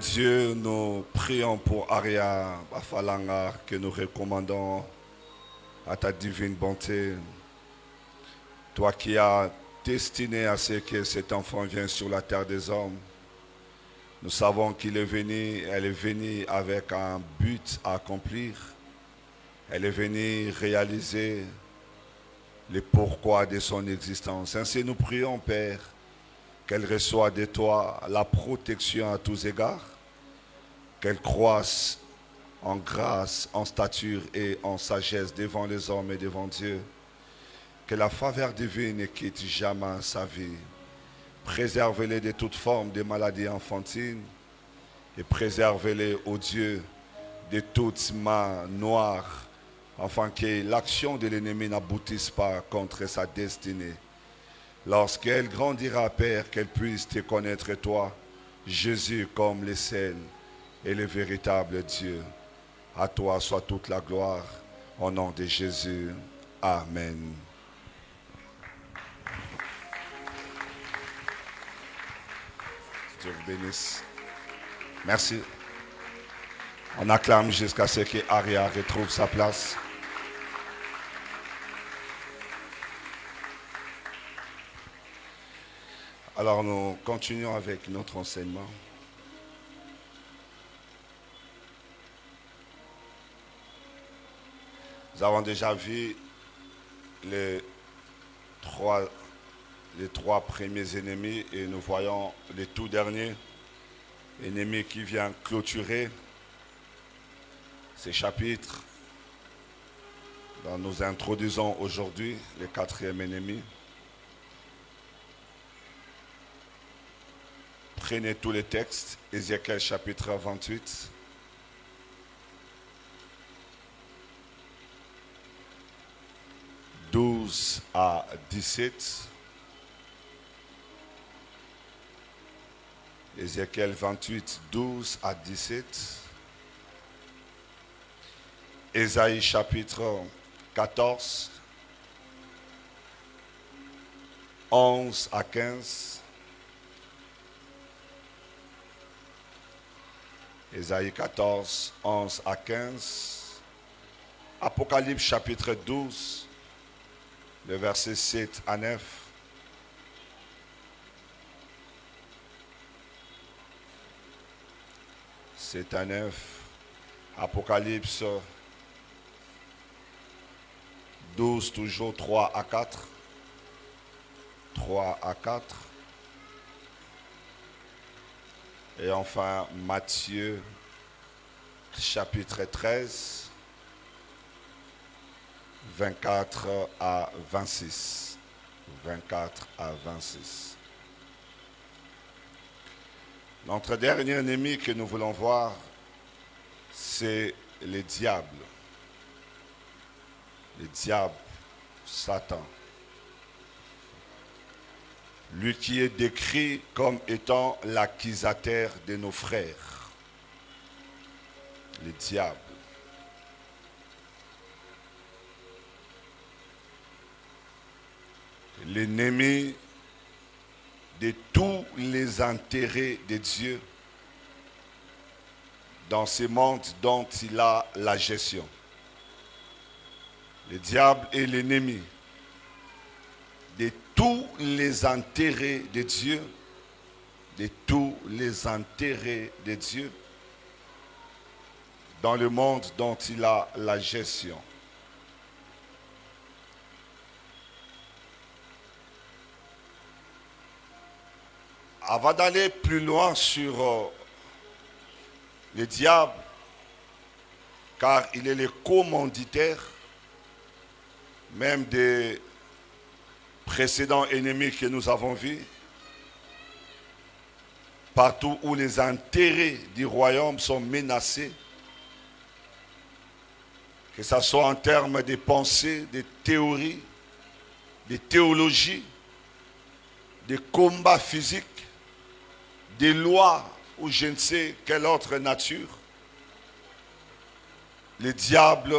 Dieu, nous prions pour Aria Bafalanga que nous recommandons à ta divine bonté. Toi qui as destiné à ce que cet enfant vienne sur la terre des hommes. Nous savons qu'elle est venue avec un but à accomplir. Elle est venue réaliser le pourquoi de son existence. Ainsi nous prions, Père, qu'elle reçoive de toi la protection à tous égards, qu'elle croisse en grâce, en stature et en sagesse devant les hommes et devant Dieu. Que la faveur divine ne quitte jamais sa vie. Préservez-les de toute forme de maladie enfantine et préservez-les, ô Dieu, de toute main noire, afin que l'action de l'ennemi n'aboutisse pas contre sa destinée. Lorsqu'elle grandira, Père, qu'elle puisse te connaître, toi, Jésus, comme le seul et le véritable Dieu. À toi soit toute la gloire, au nom de Jésus. Amen. Dieu vous bénisse. Merci. On acclame jusqu'à ce que Aria retrouve sa place. Alors nous continuons avec notre enseignement. Nous avons déjà vu les trois premiers ennemis et nous voyons le tout dernier ennemi qui vient clôturer ces chapitres. Donc nous introduisons aujourd'hui le quatrième ennemi. Prenez tous les textes, Ézéchiel chapitre 28. « 12 à 17. Ézéchiel 28, 12 à 17. Ésaïe chapitre 14, 11 à 15. Ésaïe 14, 11 à 15. Apocalypse chapitre 12, le verset 7 à 9. C'est à 9. Apocalypse 12, toujours 3 à 4. 3 à 4. Et enfin, Matthieu, chapitre 13, 24 à 26. 24 à 26. Notre dernier ennemi que nous voulons voir, c'est le diable. Le diable, Satan. Lui qui est décrit comme étant l'accusateur de nos frères. Le diable. L'ennemi de tous les intérêts de Dieu dans ce monde dont il a la gestion. Le diable est l'ennemi de tous les intérêts de Dieu, de tous les intérêts de Dieu dans le monde dont il a la gestion. Avant d'aller plus loin sur le diable, car il est le commanditaire même des précédents ennemis que nous avons vus, partout où les intérêts du royaume sont menacés, que ce soit en termes de pensée, de théorie, de théologie, de combats physiques, des lois ou je ne sais quelle autre nature, le diable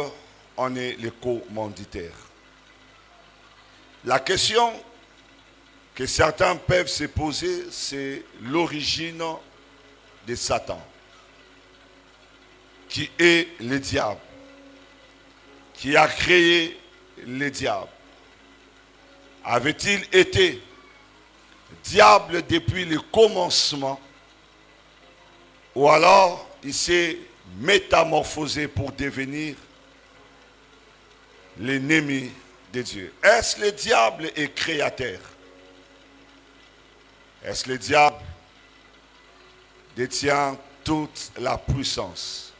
en est le commanditaire. La question que certains peuvent se poser, c'est l'origine de Satan. qui est le diable, qui a créé le diable, avait-il été diable depuis le commencement, ou alors il s'est métamorphosé pour devenir l'ennemi de Dieu? Est-ce le diable est créateur? Est-ce le diable détient toute la puissance?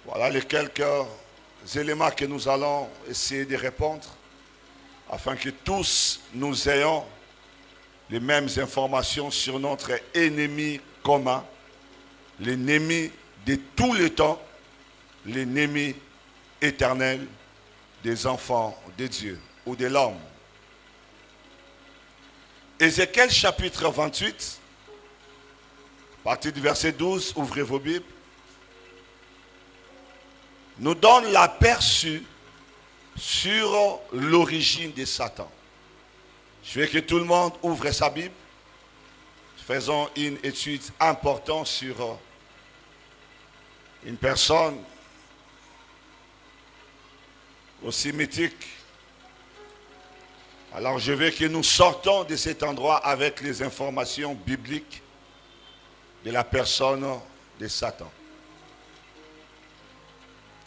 Voilà les quelques éléments que nous allons essayer de répondre afin que tous nous ayons les mêmes informations sur notre ennemi commun, l'ennemi de tous les temps, l'ennemi éternel des enfants de Dieu ou de l'homme. Ézéchiel chapitre 28, à partir du verset 12, ouvrez vos Bibles, nous donne l'aperçu sur l'origine de Satan. Je veux que tout le monde ouvre sa Bible. Faisons une étude importante sur une personne aussi mythique. Alors je veux que nous sortons de cet endroit avec les informations bibliques de la personne de Satan.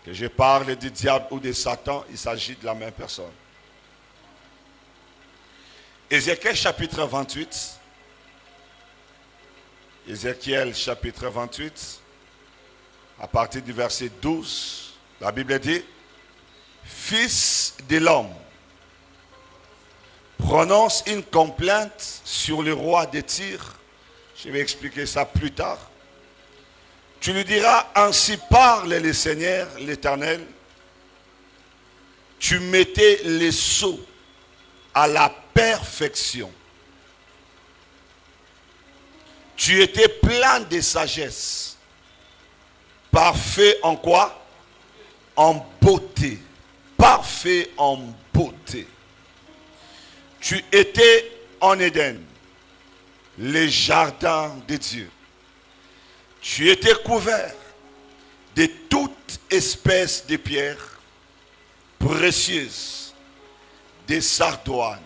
Que je parle du diable ou de Satan, il s'agit de la même personne. Ézéchiel chapitre 28. Ézéchiel chapitre 28, à partir du verset 12, la Bible dit: Fils de l'homme, prononce une complainte sur le roi de Tyr. Je vais expliquer ça plus tard. Tu lui diras: ainsi parle le Seigneur, l'Éternel. Tu mettais les sceaux à la perfection. Tu étais plein de sagesse. Parfait en quoi? En beauté. Parfait en beauté. Tu étais en Éden, le jardin de Dieu. Tu étais couvert de toute espèce de pierres précieuses, des sardoines,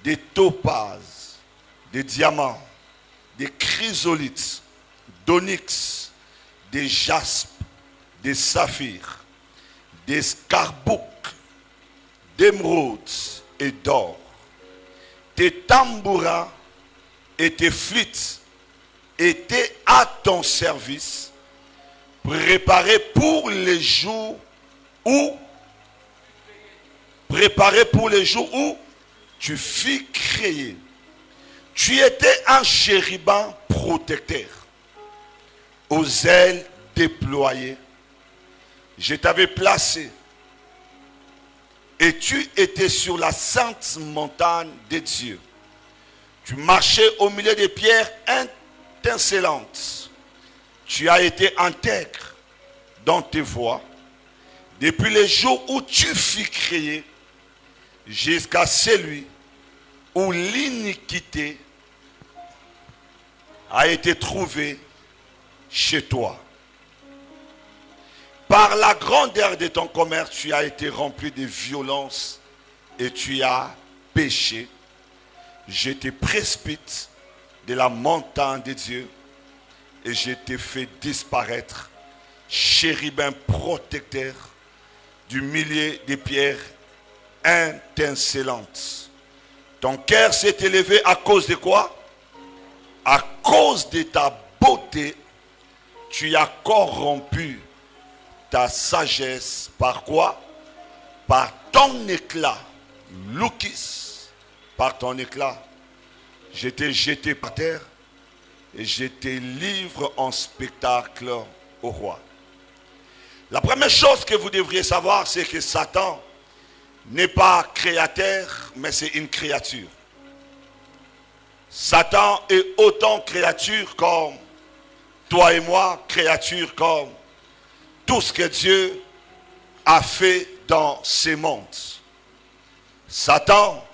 des topazes, des diamants, des chrysolites, d'onyx, des jaspes, des saphirs, des scarbouques, d'émeraudes et d'or. Tes tambourins et tes flûtes étaient à ton service, préparés pour les jours où tu fus créé. Tu étais un chérubin protecteur, aux ailes déployées. Je t'avais placé et tu étais sur la sainte montagne de Dieu. Tu marchais au milieu des pierres étincelantes. Tu as été intègre dans tes voies depuis le jour où tu fus créé jusqu'à celui où l'iniquité a été trouvée chez toi. Par la grandeur de ton commerce, tu as été rempli de violence et tu as péché. Je te précipite de la montagne de Dieu et je t'ai fait disparaître, chérubin protecteur, du milieu des pierres étincelantes. Ton cœur s'est élevé à cause de quoi? À cause de ta beauté, tu as corrompu ta sagesse. Par quoi? Par ton éclat. Loukis, par ton éclat, je t'ai jeté par terre et je te livre en spectacle au roi. La première chose que vous devriez savoir, c'est que Satan n'est pas créateur, mais c'est une créature. Satan est autant créature comme toi et moi, créature comme tout ce que Dieu a fait dans ces mondes. Satan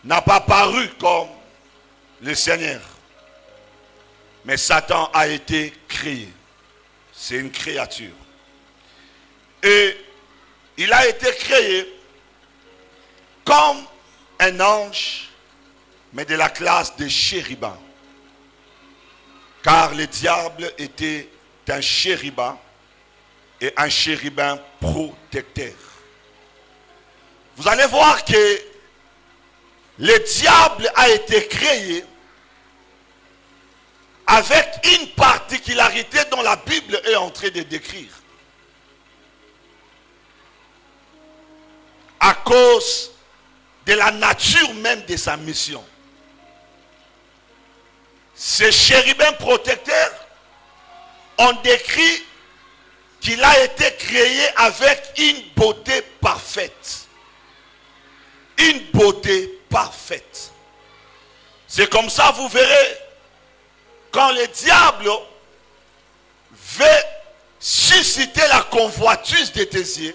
n'a pas paru comme le Seigneur, mais Satan a été créé. c'est une créature. Et il a été créé comme un ange, mais de la classe des chérubins. Car le diable était un chérubin et un chérubin protecteur. Vous allez voir que le diable a été créé avec une particularité dont la Bible est en train de décrire. À cause de la nature même de sa mission. Ces chérubins protecteurs ont décrit qu'il a été créé avec une beauté parfaite. Une beauté parfaite. C'est comme ça, vous verrez, quand le diable veut susciter la convoitise de tes yeux,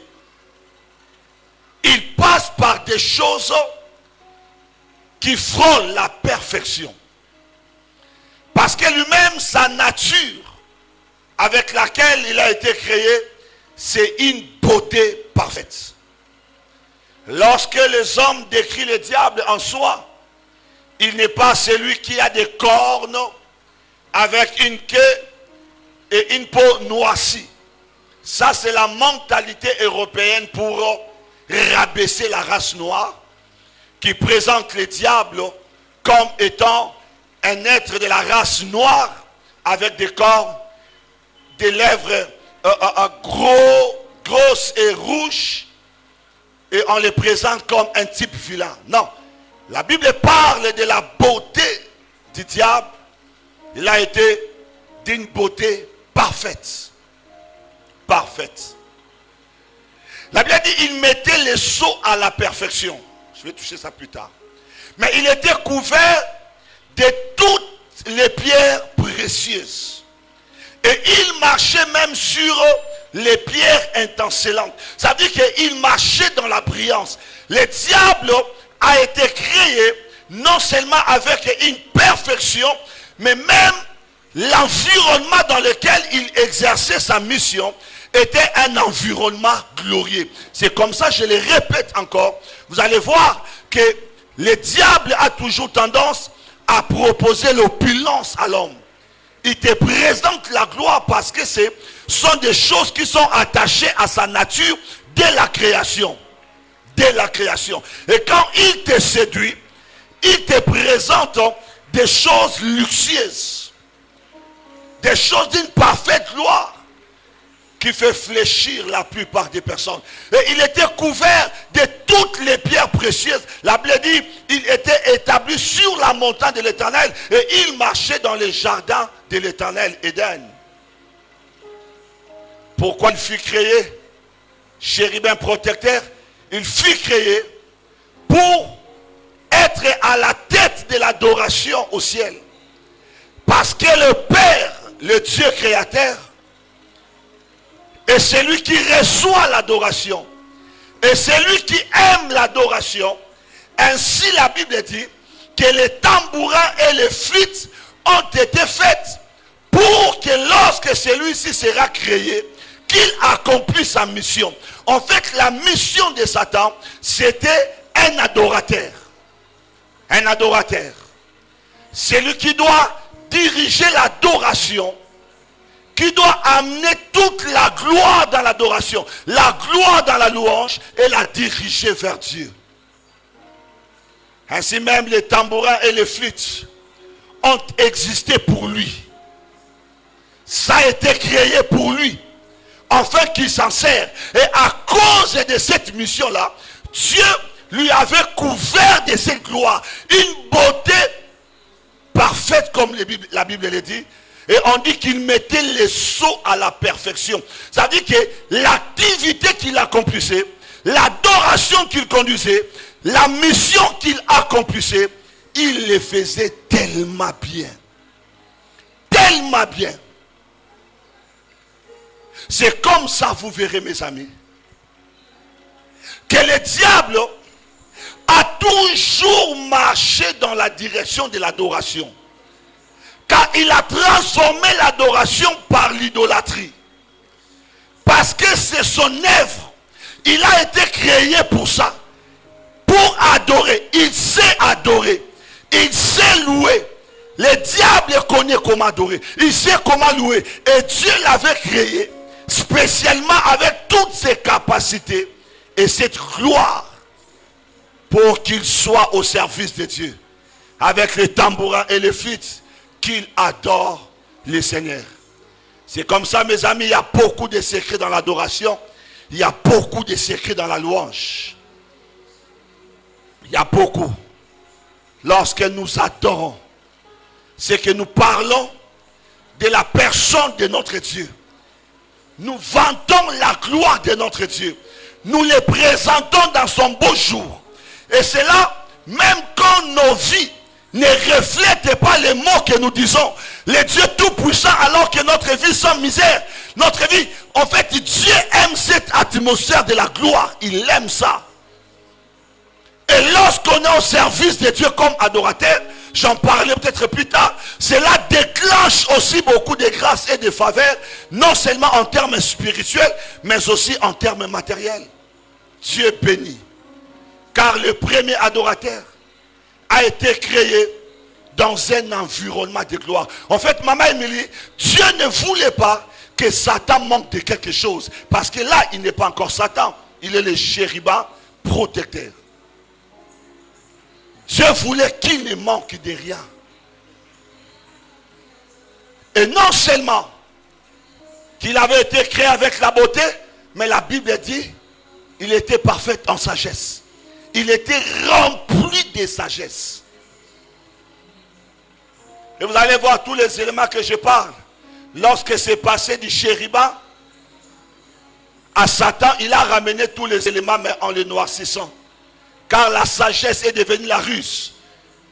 il passe par des choses qui frôlent la perfection. Parce que lui-même, sa nature avec laquelle il a été créé, c'est une beauté parfaite. Lorsque les hommes décrivent le diable en soi, il n'est pas celui qui a des cornes avec une queue et une peau noircie. Ça, c'est la mentalité européenne pour rabaisser la race noire, qui présente le diable comme étant un être de la race noire avec des cornes, des lèvres grosses et rouges, et on les présente comme un type vilain. Non, la Bible parle de la beauté du diable. Il a été d'une beauté parfaite. Parfaite. La Bible dit il mettait les sceaux à la perfection. Je vais toucher ça plus tard. Mais il était couvert de toutes les pierres précieuses. Et il marchait même sur les pierres étincelantes. Ça veut dire qu'il marchait dans la brillance. Le diable a été créé non seulement avec une perfection, mais même l'environnement dans lequel il exerçait sa mission était un environnement glorieux. C'est comme ça, je le répète encore, vous allez voir que le diable a toujours tendance à proposer l'opulence à l'homme. Il te présente la gloire parce que ce sont des choses qui sont attachées à sa nature dès la création. Dès la création. Et quand il te séduit, il te présente des choses luxueuses. Des choses d'une parfaite gloire qui fait fléchir la plupart des personnes. Et il était couvert de toutes les pierres précieuses. La Bible dit, il était établi sur la montagne de l'Éternel et il marchait dans les jardins de l'Éternel, Éden. Pourquoi il fut créé? Chérubin protecteur, il fut créé pour être à la tête de l'adoration au ciel. Parce que le Père, le Dieu créateur, est celui qui reçoit l'adoration. Et celui qui aime l'adoration. Ainsi la Bible dit que les tambourins et les flûtes ont été faites pour que lorsque celui-ci sera créé, qu'il accomplisse sa mission. En fait, la mission de Satan, c'était un adorateur. Un adorateur. Celui qui doit diriger l'adoration, qui doit amener toute la gloire dans l'adoration, la gloire dans la louange et la diriger vers Dieu. Ainsi même les tambourins et les flûtes ont existé pour lui. Ça a été créé pour lui, afin qu'il s'en sert. Et à cause de cette mission-là, Dieu lui avait couvert de cette gloire, une beauté parfaite comme la Bible le dit. Et on dit qu'il mettait les sceaux à la perfection. Ça veut dire que l'activité qu'il accomplissait, l'adoration qu'il conduisait, la mission qu'il accomplissait, il les faisait tellement bien. Tellement bien. C'est comme ça, vous verrez mes amis, que le diable a toujours marché dans la direction de l'adoration. Car il a transformé l'adoration par l'idolâtrie. Parce que c'est son œuvre. Il a été créé pour ça. Pour adorer. Il sait adorer. Il sait louer. Le diable connaît comment adorer. Il sait comment louer. Et Dieu l'avait créé spécialement avec toutes ses capacités et cette gloire pour qu'il soit au service de Dieu. Avec les tambourins et les flûtes, qu'il adore le Seigneur. C'est comme ça, mes amis, il y a beaucoup de secrets dans l'adoration. Il y a beaucoup de secrets dans la louange. Il y a beaucoup. Lorsque nous adorons, c'est que nous parlons de la personne de notre Dieu. Nous vantons la gloire de notre Dieu. Nous le présentons dans son beau jour. Et c'est là, même quand nos vies ne reflètent pas les mots que nous disons, le Dieu tout-puissant, alors que notre vie sans misère, notre vie, en fait, Dieu aime cette atmosphère de la gloire. Il aime ça. Et lorsqu'on est au service de Dieu comme adorateur, j'en parlerai peut-être plus tard, cela déclenche aussi beaucoup de grâces et de faveurs, non seulement en termes spirituels, mais aussi en termes matériels. Dieu bénit. Car le premier adorateur a été créé dans un environnement de gloire. En fait, Maman Émilie, Dieu ne voulait pas que Satan manque de quelque chose. Parce que là, il n'est pas encore Satan. Il est le chérubin protecteur. Dieu voulait qu'il ne manque de rien. Et non seulement qu'il avait été créé avec la beauté, mais la Bible dit, il était parfait en sagesse. Il était rempli de sagesse. Et vous allez voir tous les éléments que je parle. Lorsque c'est passé du chérubin à Satan, il a ramené tous les éléments, mais en les noircissant. Car la sagesse est devenue la ruse.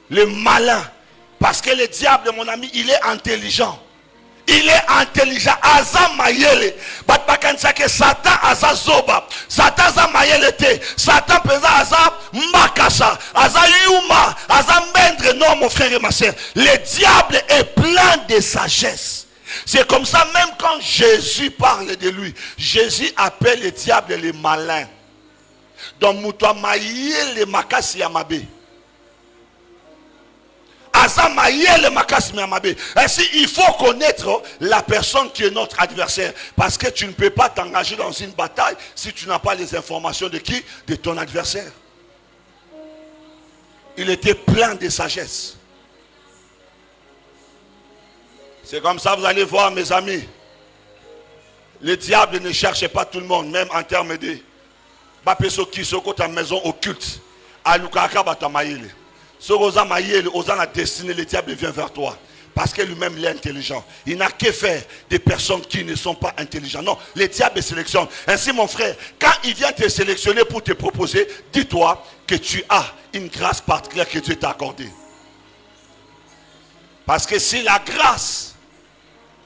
Le malin. Parce que le diable, mon ami, il est intelligent. Il est intelligent. Aza mayele. Batbakansa que Satan aza zoba. Satan aza mayele te. Satan pesa aza makasa. Aza yuma. Aza mendre. Non, mon frère et ma soeur. Le diable est plein de sagesse. C'est comme ça, même quand Jésus parle de lui, Jésus appelle le diable le malin. Donc, moutoua mayele makasi yamabe. Ainsi, il faut connaître la personne qui est notre adversaire. Parce que tu ne peux pas t'engager dans une bataille si tu n'as pas les informations de qui? De ton adversaire. Il était plein de sagesse. C'est comme ça, vous allez voir, mes amis. Le diable ne cherche pas tout le monde, même en termes de Bapeso qui se ta maison occulte. Alukaka batamayele. Ce Rosa Maïel, Osa la destinée, le diable vient vers toi. Parce que lui-même, il est intelligent. Il n'a que faire des personnes qui ne sont pas intelligentes. Non, le diable sélectionne. Ainsi, mon frère, quand il vient te sélectionner pour te proposer, dis-toi que tu as une grâce particulière que Dieu t'a accordée. Parce que si la grâce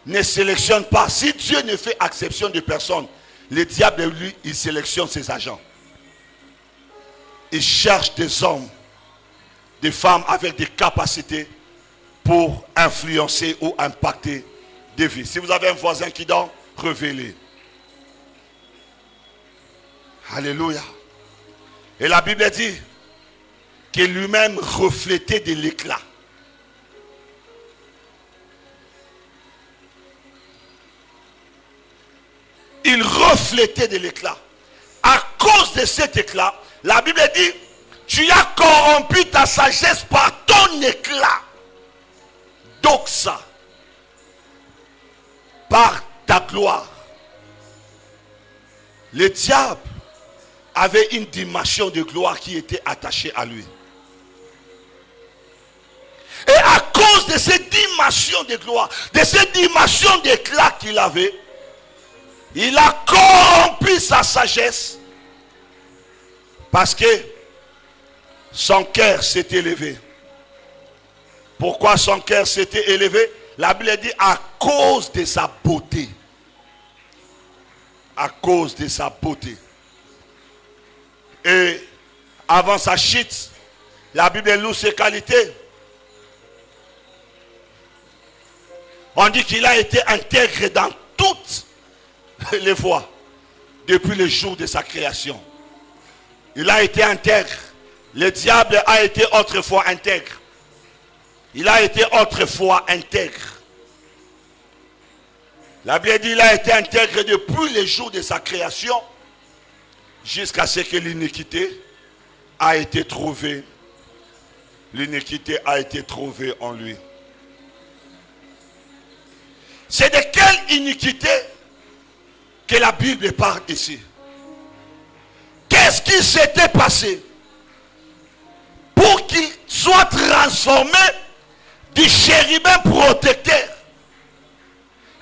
ne sélectionne pas, si Dieu ne fait exception de personne, le diable, lui, il sélectionne ses agents. Il cherche des hommes, des femmes avec des capacités pour influencer ou impacter des vies. Si vous avez un voisin qui dort, révélez. Alléluia. Et la Bible dit que lui-même reflétait de l'éclat. Il reflétait de l'éclat. À cause de cet éclat, la Bible dit, tu as corrompu ta sagesse par ton éclat. Donc ça, par ta gloire. Le diable avait une dimension de gloire qui était attachée à lui. Et à cause de cette dimension de gloire, de cette dimension d'éclat qu'il avait, il a corrompu sa sagesse parce que son cœur s'est élevé. Pourquoi son cœur s'était élevé? La Bible dit à cause de sa beauté. À cause de sa beauté. Et avant sa chute, la Bible loue ses qualités. On dit qu'il a été intègre dans toutes les voies. depuis le jour de sa création. Il a été intègre. Le diable a été autrefois intègre. Il a été autrefois intègre. La Bible dit qu'il a été intègre depuis le jour de sa création jusqu'à ce que l'iniquité a été trouvée. L'iniquité a été trouvée en lui. C'est de quelle iniquité que la Bible parle ici? Qu'est-ce qui s'était passé pour qu'il soit transformé du chérubin protecteur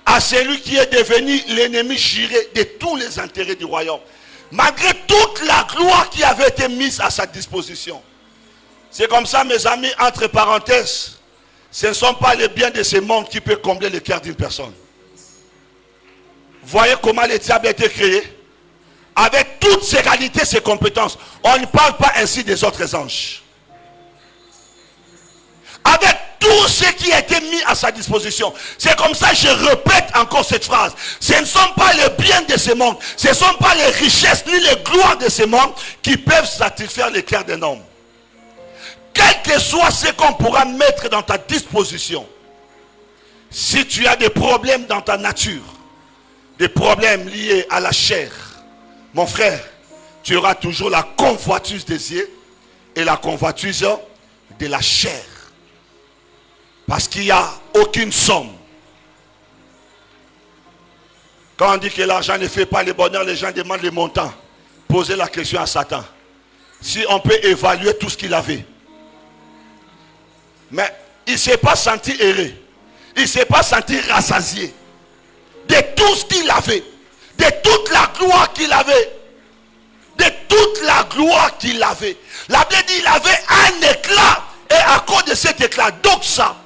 à celui qui est devenu l'ennemi juré de tous les intérêts du royaume, malgré toute la gloire qui avait été mise à sa disposition? C'est comme ça, mes amis, entre parenthèses, ce ne sont pas les biens de ce monde qui peuvent combler le cœur d'une personne. Voyez comment le diable a été créé? Avec toutes ses qualités, ses compétences. On ne parle pas ainsi des autres anges. Avec tout ce qui a été mis à sa disposition. C'est comme ça que je répète encore cette phrase. Ce ne sont pas les biens de ce monde. Ce ne sont pas les richesses ni les gloires de ce monde qui peuvent satisfaire le cœur d'un homme. Quel que soit ce qu'on pourra mettre dans ta disposition, si tu as des problèmes dans ta nature, des problèmes liés à la chair, mon frère, tu auras toujours la convoitise des yeux et la convoitise de la chair. Parce qu'il n'y a aucune somme. Quand on dit que l'argent ne fait pas le bonheur, les gens demandent les montants. Posez la question à Satan. Si on peut évaluer tout ce qu'il avait. Mais il ne s'est pas senti heureux. Il ne s'est pas senti rassasié. De tout ce qu'il avait. De toute la gloire qu'il avait. De toute la gloire qu'il avait. La Bible dit qu'il avait un éclat. Et à cause de cet éclat, donc ça,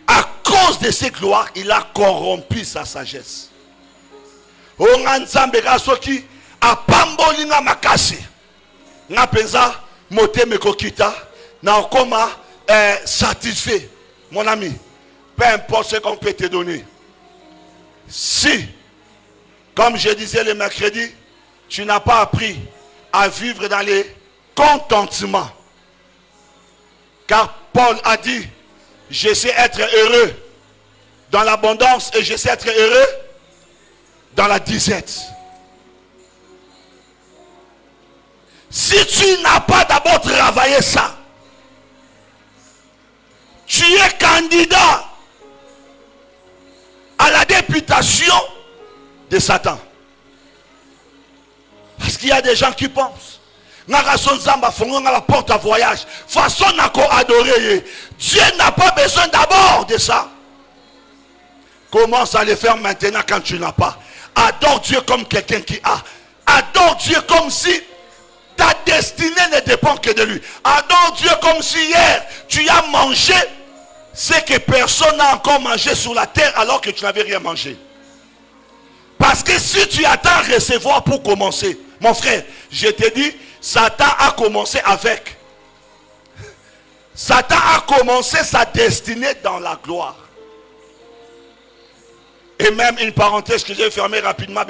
à cause de cette gloire, il a corrompu sa sagesse. Soki apambolinga makasi. Na penza mote mekokita na okoma satisfait. Mon ami, peu importe ce qu'on peut te donner. Si, comme je disais le mercredi, tu n'as pas appris à vivre dans les contentements. Car Paul a dit, je sais être heureux dans l'abondance et je sais être heureux dans la disette. Si tu n'as pas d'abord travaillé ça, tu es candidat à la députation de Satan. Parce qu'il y a des gens qui pensent. La porte à voyage. Façon à adorer. Dieu n'a pas besoin d'abord de ça. Commence à le faire maintenant quand tu n'as pas. Adore Dieu comme quelqu'un qui a. Adore Dieu comme si ta destinée ne dépend que de lui. Adore Dieu comme si hier tu as mangé ce que personne n'a encore mangé sur la terre alors que tu n'avais rien mangé. Parce que si tu attends recevoir pour commencer, mon frère, je te dis, Satan a commencé avec. Satan a commencé sa destinée dans la gloire. Et même une parenthèse que j'ai fermée rapidement,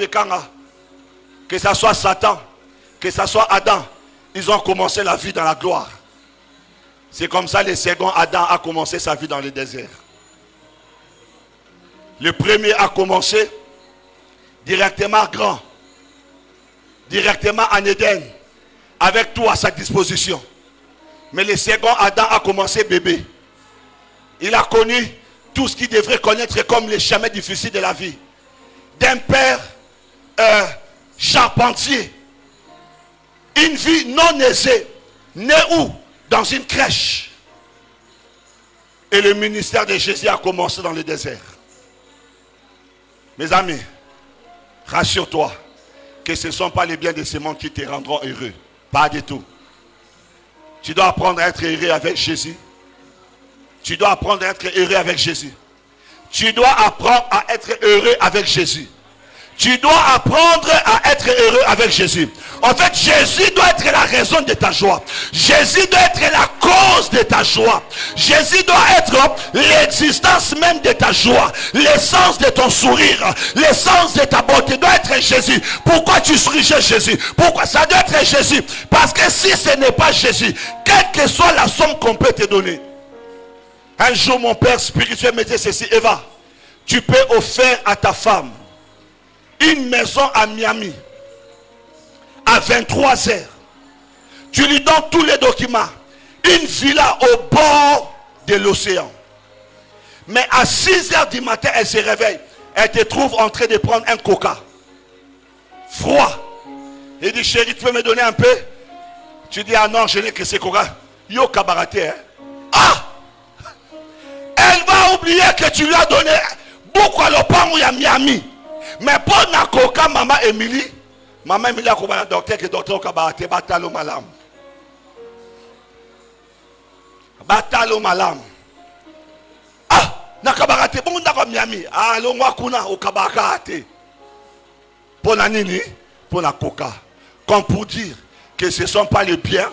que ce soit Satan, que ce soit Adam, ils ont commencé la vie dans la gloire. C'est comme ça le second Adam a commencé sa vie dans le désert. Le premier a commencé directement grand, directement en Éden, avec tout à sa disposition. Mais le second Adam a commencé bébé. Il a connu tout ce qu'il devrait connaître comme les chemins difficiles de la vie. D'un père charpentier. Une vie non aisée. Né où? Dans une crèche. Et le ministère de Jésus a commencé dans le désert. Mes amis, rassure-toi que ce ne sont pas les biens de ce monde qui te rendront heureux. Pas du tout. Tu dois apprendre à être heureux avec Jésus. Tu dois apprendre à être heureux avec Jésus. Tu dois apprendre à être heureux avec Jésus. Tu dois apprendre à être heureux avec Jésus. En fait, Jésus doit être la raison de ta joie. Jésus doit être la cause de ta joie. Jésus doit être l'existence même de ta joie. L'essence de ton sourire. L'essence de ta beauté doit être Jésus. Pourquoi tu souris Jésus? Pourquoi ça doit être Jésus? Parce que si ce n'est pas Jésus, quelle que soit la somme qu'on peut te donner. Un jour, mon père spirituel me dit ceci: Eva, tu peux offrir à ta femme une maison à Miami à 23 heures. Tu lui donnes tous les documents. Une villa au bord de l'océan. Mais à 6 heures du matin, elle se réveille. Elle te trouve en train de prendre un coca. Froid. Il dit: chérie, tu peux me donner un peu? Tu dis: ah non, je n'ai que ce coca. Yo kabaraté, hein? Ah! Elle va oublier que tu lui as donné beaucoup à l'opang à Miami. Mais pour na coca, maman Émilie a commandé un docteur que docteur kabaraté batalo malam. Batalo malam. Ah! Na kabaraté, bon na Miami. Ah, l'ongwa kuna au kabaraté. Pour la nini, pour la coca. Comme pour dire que ce ne sont pas les biens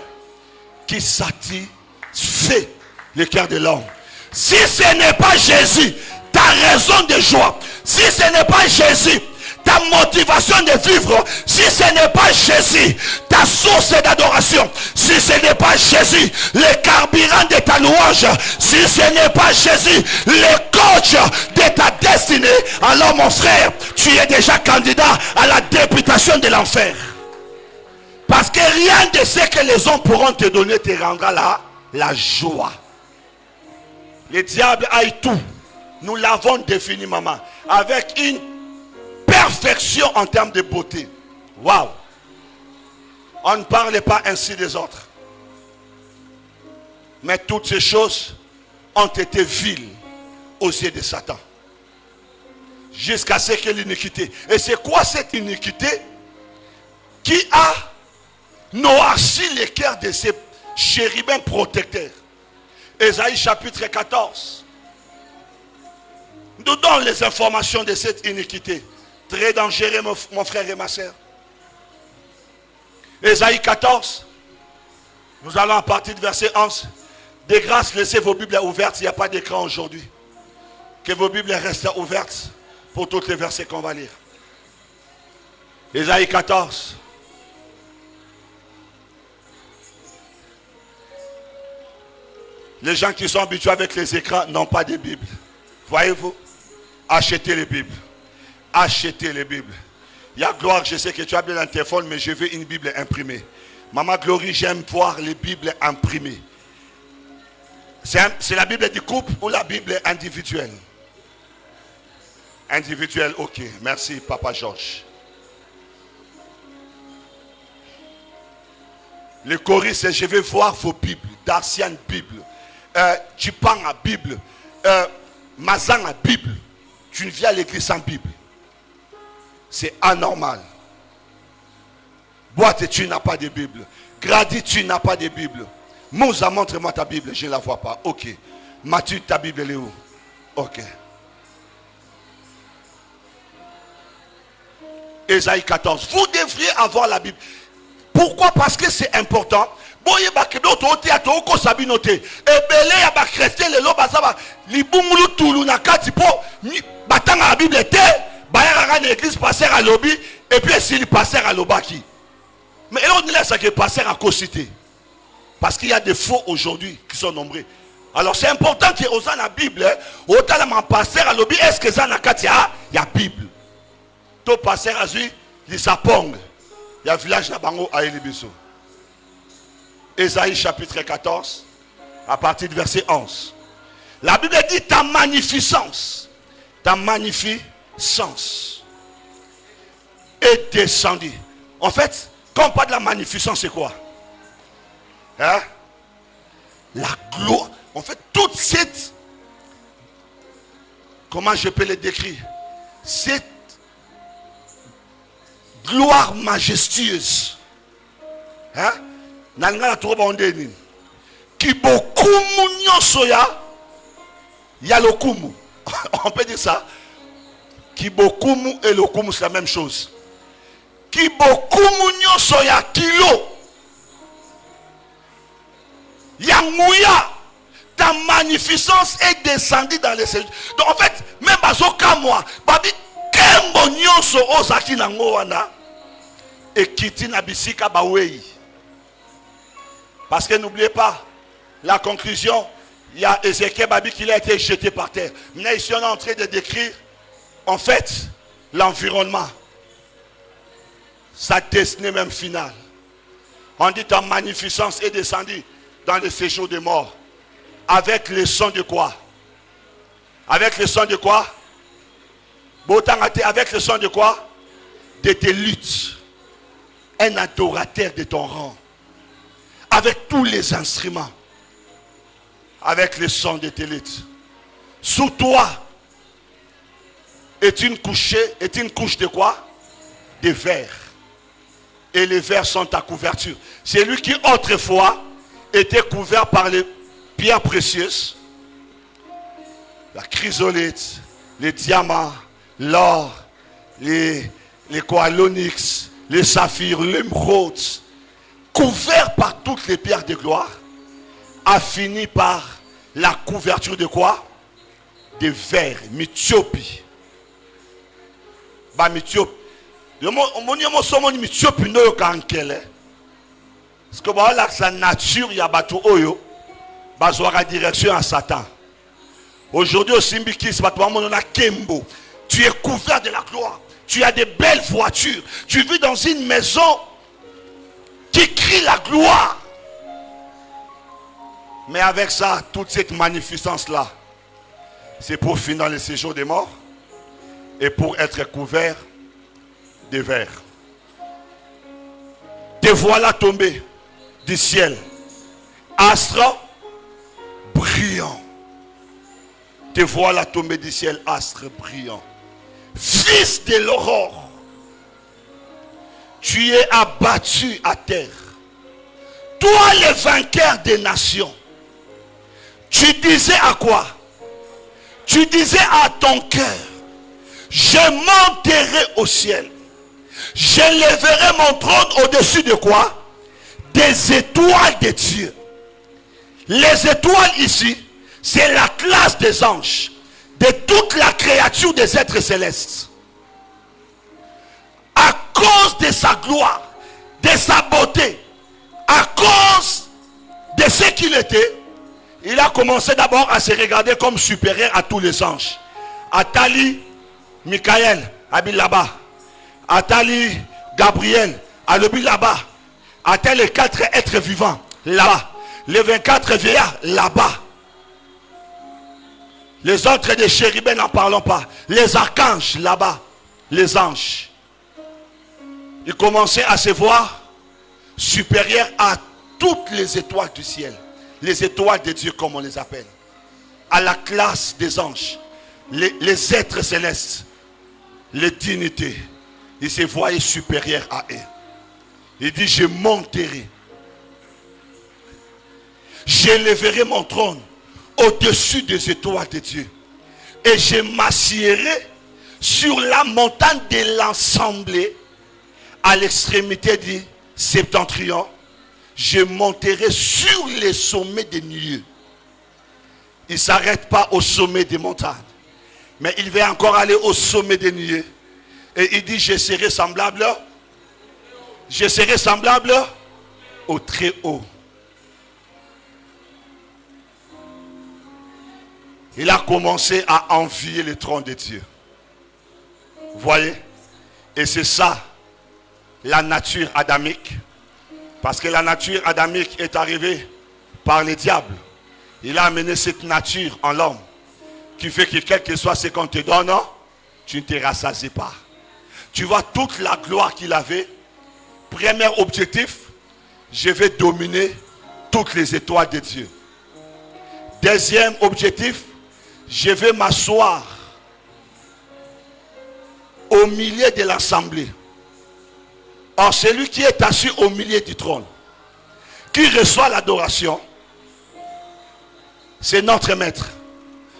qui satisfait le cœur de l'homme. Si ce n'est pas Jésus, ta raison de joie, si ce n'est pas Jésus, ta motivation de vivre, si ce n'est pas Jésus, ta source d'adoration, si ce n'est pas Jésus, le carburant de ta louange, si ce n'est pas Jésus, le coach de ta destinée, alors mon frère, tu es déjà candidat à la députation de l'enfer. Parce que rien de ce que les hommes pourront te donner te rendra la joie. Le diable aille tout. Nous l'avons défini, maman, avec une perfection en termes de beauté. Waouh! On ne parle pas ainsi des autres. Mais toutes ces choses ont été viles aux yeux de Satan. Jusqu'à ce que l'iniquité. Et c'est quoi cette iniquité qui a noirci les cœurs de ces chérubins protecteurs? Ésaïe chapitre 14 nous donne les informations de cette iniquité. Très dangereux, mon frère et ma soeur. Ésaïe 14. Nous allons à partir du verset 11. De grâce, laissez vos Bibles ouvertes. Il n'y a pas d'écran aujourd'hui. Que vos Bibles restent ouvertes pour tous les versets qu'on va lire. Ésaïe 14. Les gens qui sont habitués avec les écrans n'ont pas de Bible. Voyez-vous? Achetez les Bibles. Achetez les Bibles. Il y a Gloire, je sais que tu as bien un téléphone, mais je veux une Bible imprimée. Maman Glory, j'aime voir les Bibles imprimées. C'est la Bible du couple ou la Bible individuelle? Individuelle, ok. Merci, Papa Georges. Le choriste, c'est: je vais voir vos Bibles, d'anciennes Bibles. Tu parles à Bible. Mazan à Bible. Tu ne viens à l'église sans Bible. C'est anormal. Boîte, tu n'as pas de Bible. Grady, tu n'as pas de Bible. Moussa, montre-moi ta Bible. Je ne la vois pas. Ok. Mathieu, ta Bible, elle est où? Ok. Ésaïe 14. Vous devriez avoir la Bible. Pourquoi? Parce que c'est important. Boye bakedo to oti ato ko sabinote ebele ya ba chrétien lelo basaba libungulu tulu na kati po batanga la Bible te bayaka na église pasteur à lobby et puis si le pasteur à lobaki. Mais on dit là ça que pasteur a cité. Parce qu'il y a des faux aujourd'hui qui sont nombreux. Alors c'est important que aux la Bible autant la pasteur à lobby est-ce que ça na kati il y a Bible. To pasteur azui li sapong. Il y a village na bango à Elibiso. Ésaïe chapitre 14, à partir du verset 11. La Bible dit ta magnificence est descendue. En fait, quand on parle de la magnificence, c'est quoi? Hein? La gloire. En fait, toute cette, comment je peux le décrire? Cette gloire majestueuse. Hein? Qui beaucoup nyosoya yalokumu. On peut dire ça. Kibokumu et lokumu, c'est la même chose. Kibokumu nyoso ya kilo. Yangouya, ta magnificence est descendue dans les séjours. Donc en fait, même Bazoka moi, Babi Kembo nyoso ozaki nango wana et kiti na bisika bawei. Parce que n'oubliez pas, la conclusion, il y a Ézéchiel Babi qui a été jeté par terre. Maintenant ici on est en train de décrire en fait l'environnement. Sa destinée même finale. On dit ta magnificence est descendue dans le séjour des morts. Avec le son de quoi? Avec le son de quoi? Avec le son de quoi? De tes luttes. Un adorateur de ton rang. Avec tous les instruments. Avec le son de tes luttes. Sous toi est une couche de quoi? De verre. Et les verres sont ta couverture. C'est lui qui autrefois était couvert par les pierres précieuses, la chrysolite, les diamants, l'or, les l'onyx, les saphirs, l'émeraude, couvert par toutes les pierres de gloire, a fini par la couverture de quoi? De verre, Mithiopie. Bah Mithiopie. Parce que voilà la nature, il y a bateau oyo, bazouara direction à Satan. Aujourd'hui au Simbikis, tu es couvert de la gloire. Tu as de belles voitures. Tu vis dans une maison qui crie la gloire. Mais avec ça, toute cette magnificence-là, c'est pour finir le séjour des morts et pour être couvert de verre. Te voilà tombé du ciel, astre brillant. Te voilà tombé du ciel, astre brillant. Fils de l'aurore, tu es abattu à terre. Toi le vainqueur des nations. Tu disais à quoi? Tu disais à ton cœur, je monterai au ciel. Je lèverai mon trône au-dessus de quoi? Des étoiles de Dieu. Les étoiles ici, c'est la classe des anges, de toute la créature des êtres célestes. À cause de sa gloire, de sa beauté, à cause de ce qu'il était, il a commencé d'abord à se regarder comme supérieur à tous les anges. Atali, Michael, Abil là-bas. Atali, Gabriel, Alobi là-bas. Atali les 4 êtres vivants là-bas. Les 24 vieillards là-bas. Les autres des chérubins, n'en parlons pas. Les archanges là-bas. Les anges. Ils commençaient à se voir supérieurs à toutes les étoiles du ciel. Les étoiles de Dieu comme on les appelle. À la classe des anges. Les êtres célestes. Les dignités. Il se voyait supérieur à eux. Il dit, je monterai. J'élèverai mon trône au-dessus des étoiles de Dieu. Et je m'assierai sur la montagne de l'Assemblée à l'extrémité du septentrion. Je monterai sur les sommets des nuées. Il ne s'arrête pas au sommet des montagnes. Mais il va encore aller au sommet des nuées. Et il dit, je serai semblable au très haut. Il a commencé à envier le trône de Dieu. Vous voyez? Et c'est ça, la nature adamique. Parce que la nature adamique est arrivée par le diable. Il a amené cette nature en l'homme. Qui fait que quel que soit ce qu'on te donne, tu ne te rassasies pas. Tu vois toute la gloire qu'il avait. Premier objectif, je vais dominer toutes les étoiles de Dieu. Deuxième objectif, je vais m'asseoir au milieu de l'assemblée. Or, celui qui est assis au milieu du trône, qui reçoit l'adoration, c'est notre maître,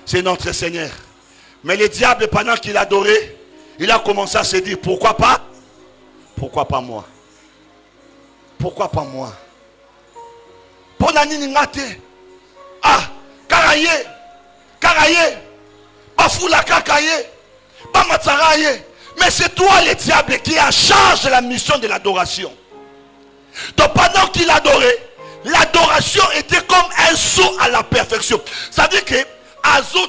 c'est notre Seigneur. Mais le diable, pendant qu'il adorait, Il a commencé à se dire, pourquoi pas? Pourquoi pas moi? Pourquoi pas moi? Pour la nini ngate. Ah, karaye, bafoula kakaye, bamatsaraye. Mais c'est toi le diable qui est en charge de la mission de l'adoration. Donc pendant qu'il adorait, l'adoration était comme un saut à la perfection. Ça veut dire que azo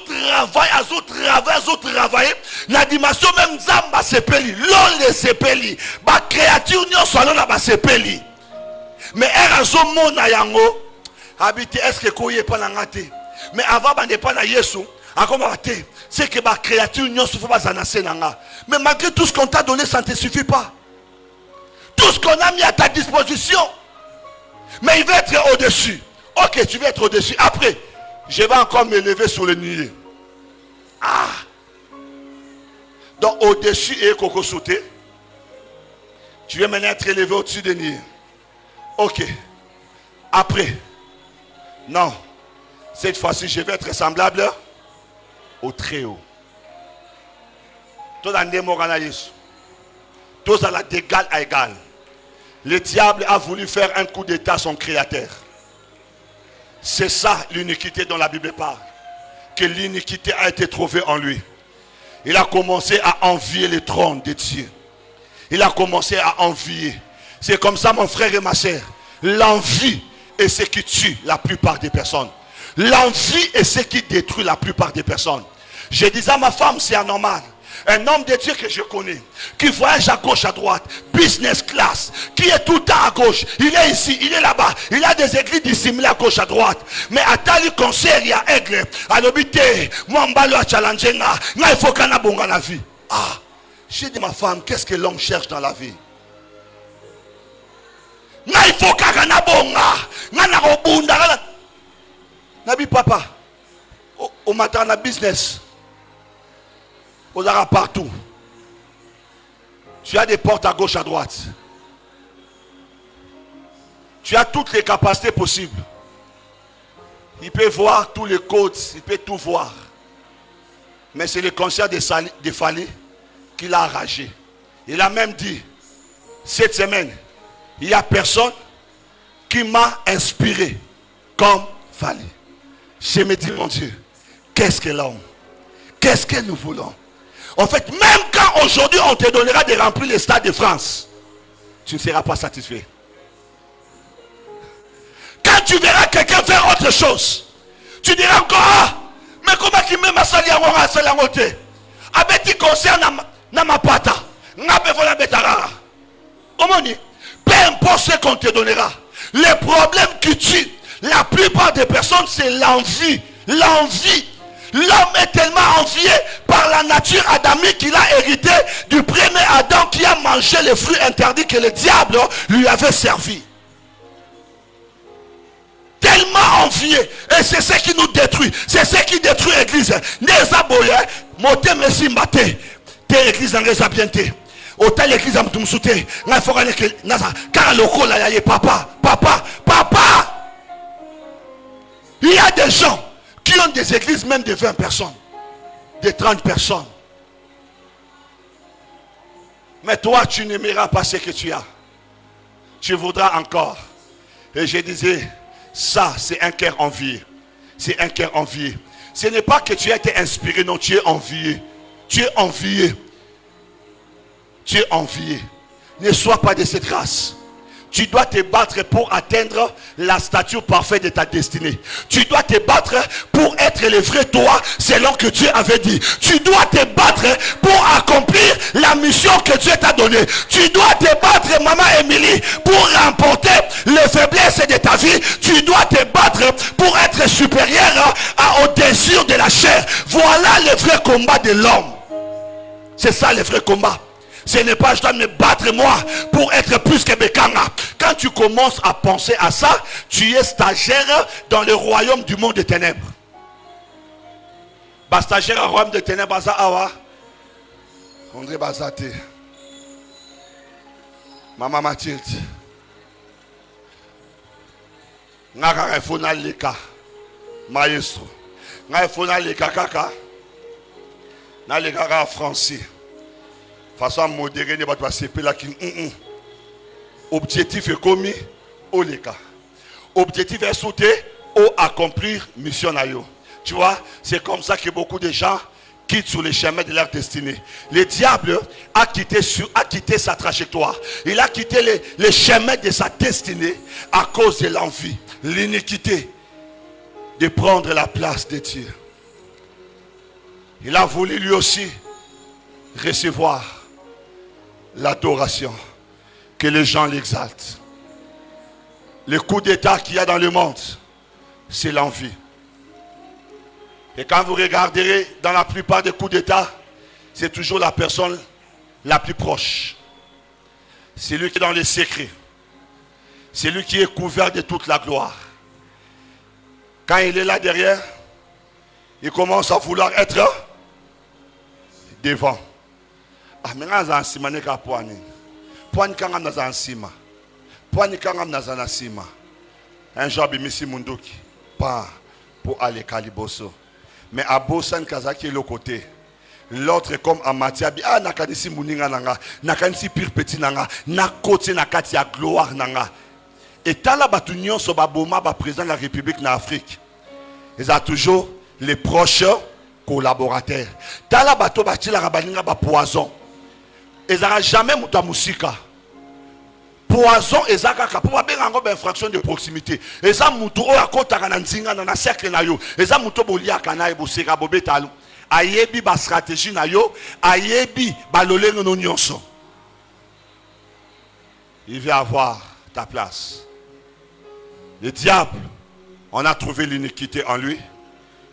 travailler la dimension même zamba sepeli l'on les sepeli ba créature nyo solo na ba sepeli mais azo mona yango habité est-ce que koye pas na ngate mais avant ba ne pas na Yesu akoma te c'est que ba créature nyo faut ba zanase nanga mais malgré tout ce qu'on t'a donné ça ne te suffit pas, tout ce qu'on a mis à ta disposition, mais il veut être au-dessus. Ok, tu veux être au-dessus. Après, je vais encore m'élever sur le nuée. Ah! Donc, au-dessus et coco sauté. Tu veux maintenant être élevé au-dessus des nuées. Ok. Après. Non. Cette fois-ci, je vais être semblable au Très-Haut. Tout dans les morts, tous à la d'égal à égal. Le diable a voulu faire un coup d'état à son créateur. C'est ça l'iniquité dont la Bible parle. Que l'iniquité a été trouvée en lui. Il a commencé à envier le trône de Dieu. Il a commencé à envier. C'est comme ça mon frère et ma soeur. L'envie est ce qui tue la plupart des personnes. L'envie est ce qui détruit la plupart des personnes. Je disais à ma femme, c'est anormal. Un homme de Dieu que je connais, qui voyage à gauche, à droite, business class, qui est tout le temps à gauche, il est ici, il est là-bas, il a des églises dissimulées à gauche, à droite, mais à Tali concert, il y a aigle, à l'obité, moi m'balo à challenger, il faut qu'on a bon dans la vie. Ah, j'ai dit ma femme, qu'est-ce que l'homme cherche dans la vie? Il faut qu'on a bon, Nabi papa, au matin, on a business. Aux arabes partout. Tu as des portes à gauche, à droite. Tu as toutes les capacités possibles. Il peut voir tous les codes, il peut tout voir. Mais c'est le concert de Fali qui l'a arraché. Il a même dit, cette semaine, il n'y a personne qui m'a inspiré comme Fali. Je me dis, mon Dieu, qu'est-ce que l'homme? Qu'est-ce que nous voulons? En fait, même quand aujourd'hui on te donnera de remplir les stades de France, tu ne seras pas satisfait. Quand tu verras quelqu'un faire autre chose, tu diras encore, ah, mais comment qu'il met ma salle à salangote? Abeti concerne ma pata, n'abevola betara. Omoni, peu importe ce qu'on te donnera, le problème qui tue la plupart des personnes, c'est l'envie. L'envie. L'homme est tellement envié par la nature adamique qu'il a hérité du premier Adam qui a mangé les fruits interdits que le diable lui avait servi. Tellement envié. Et c'est ce qui nous détruit. C'est ce qui détruit l'église. Nezaboye, mote mesi mbate. Te église en résabienté. Autant l'église en mtumsute. N'a faut que naza. Car le col là, papa. Il y a des gens qui ont des églises même de 20 personnes, de 30 personnes. Mais toi, tu n'aimeras pas ce que tu as. Tu voudras encore. Et je disais, ça, c'est un cœur envié. C'est un cœur envié. Ce n'est pas que tu as été inspiré, non, tu es envié. Tu es envié. Tu es envié. Ne sois pas de cette race. Tu dois te battre pour atteindre la stature parfaite de ta destinée. Tu dois te battre pour être le vrai toi selon que Dieu avait dit. Tu dois te battre pour accomplir la mission que Dieu t'a donnée. Tu dois te battre, maman Émilie, pour remporter les faiblesses de ta vie. Tu dois te battre pour être supérieur au désir de la chair. Voilà le vrai combat de l'homme. C'est ça le vrai combat. Ce n'est pas je dois me battre moi pour être plus que Bekanga. Quand tu commences à penser à ça, tu es stagiaire dans le royaume du monde des ténèbres. Bah stagiaire au royaume des ténèbres, ça awa. André Bazate. Maman Mathilde. Ngaka refona leka. Maestro. Ngaka refona leka kaka. Na leka français. Façon modérée, ne va pas se là qui. Objectif est commis au cas. Objectif est sauté au accomplir mission na yo. Tu vois, c'est comme ça que beaucoup de gens quittent sur les chemins de leur destinée. Le diable a quitté sa trajectoire. Il a quitté les chemins de sa destinée à cause de l'envie, l'iniquité de prendre la place de Dieu. Il a voulu lui aussi recevoir l'adoration, que les gens l'exaltent. Le coup d'état qu'il y a dans le monde, c'est l'envie. Et quand vous regarderez dans la plupart des coups d'état, c'est toujours la personne la plus proche. C'est lui qui est dans les secrets. C'est lui qui est couvert de toute la gloire. Quand il est là derrière, il commence à vouloir être devant. Ah, mais on sima ne ka poani. Poani kanga naza sima. Poani kanga naza sima. Un jour bimisi munduki pas pour aller kaliboso. Mais à Bosan Kazaki est le côté. L'autre est comme Amatiabi. Ah, nakanisi muninga nanga, nakanisi pire petit nanga, nakote nakati ya gloire nanga. Et tant la batunion sur Baboma, président de la République en Afrique, ils ont toujours les proches collaborateurs. Tant la bateau bâti la rabaninga ba poison. Ils n'ont jamais mouta musika. Poison et zakaka pour bien encore infraction de proximité. Ils ont moutou o akota kananzinga na cercle na yo. Ils ont moutou bolia kana e boseka bobetalu. Ayebi ba stratégie na yo, ayebi ba lolengo no nyonso. Il veut avoir ta place. Le diable, on a trouvé l'iniquité en lui.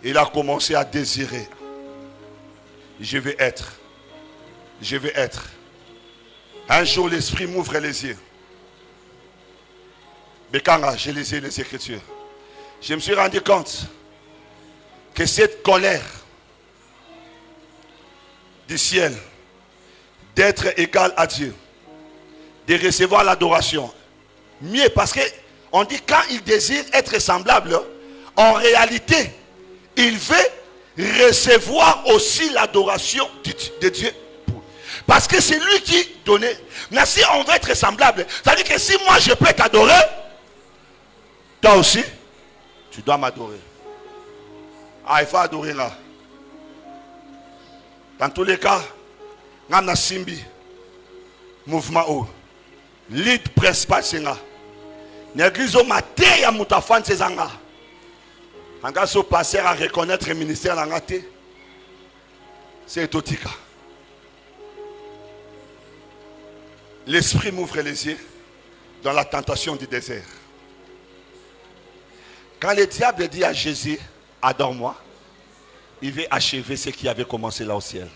Il a commencé à désirer. Je vais être. Je vais être. Un jour, l'esprit m'ouvre les yeux. Mais quand j'ai lisé les Écritures, je me suis rendu compte que cette colère du ciel, d'être égal à Dieu, de recevoir l'adoration, mieux parce que on dit quand il désire être semblable, en réalité, il veut recevoir aussi l'adoration de Dieu. Parce que c'est lui qui donnait. Mais si on veut être semblable, ça veut dire que si moi je peux t'adorer, toi aussi, tu dois m'adorer. Ah, il faut adorer là. Dans tous les cas, on a Simbi, mouvement haut. Lead principal, c'est là. L'église au matin, il y a Moutafan, c'est là. On a ce passer à reconnaître le ministère de la c'est Totika. L'esprit m'ouvre les yeux dans la tentation du désert. Quand le diable dit à Jésus, adore-moi, il veut achever ce qui avait commencé là au ciel.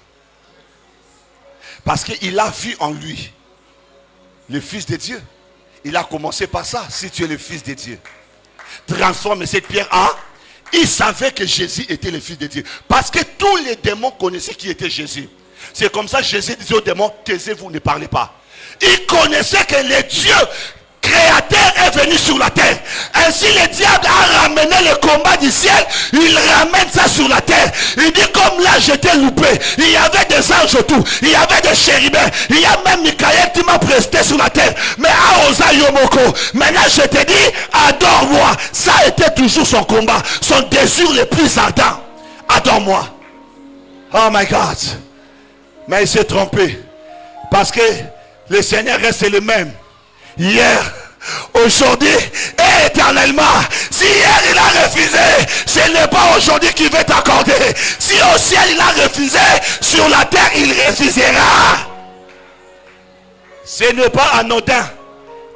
Parce qu'il a vu en lui le Fils de Dieu. Il a commencé par ça. Si tu es le Fils de Dieu, transforme cette pierre en... Il savait que Jésus était le Fils de Dieu. Parce que tous les démons connaissaient qui était Jésus. C'est comme ça que Jésus disait aux démons, taisez-vous, ne parlez pas. Il connaissait que le Dieu créateur est venu sur la terre. Ainsi le diable a ramené le combat du ciel. Il ramène ça sur la terre. Il dit comme là j'étais loupé. Il y avait des anges autour. Il y avait des chérubins. Il y a même Michael qui m'a presté sur la terre. Mais à Osa Yomoko, maintenant je te dis adore-moi. Ça a été toujours son combat. Son désir le plus ardent. Adore-moi. Oh my God. Mais il s'est trompé. Parce que le Seigneur reste le même. Hier, aujourd'hui et éternellement. Si hier il a refusé, ce n'est pas aujourd'hui qu'il veut t'accorder. Si au ciel il a refusé, sur la terre il refusera. Ce n'est pas anodin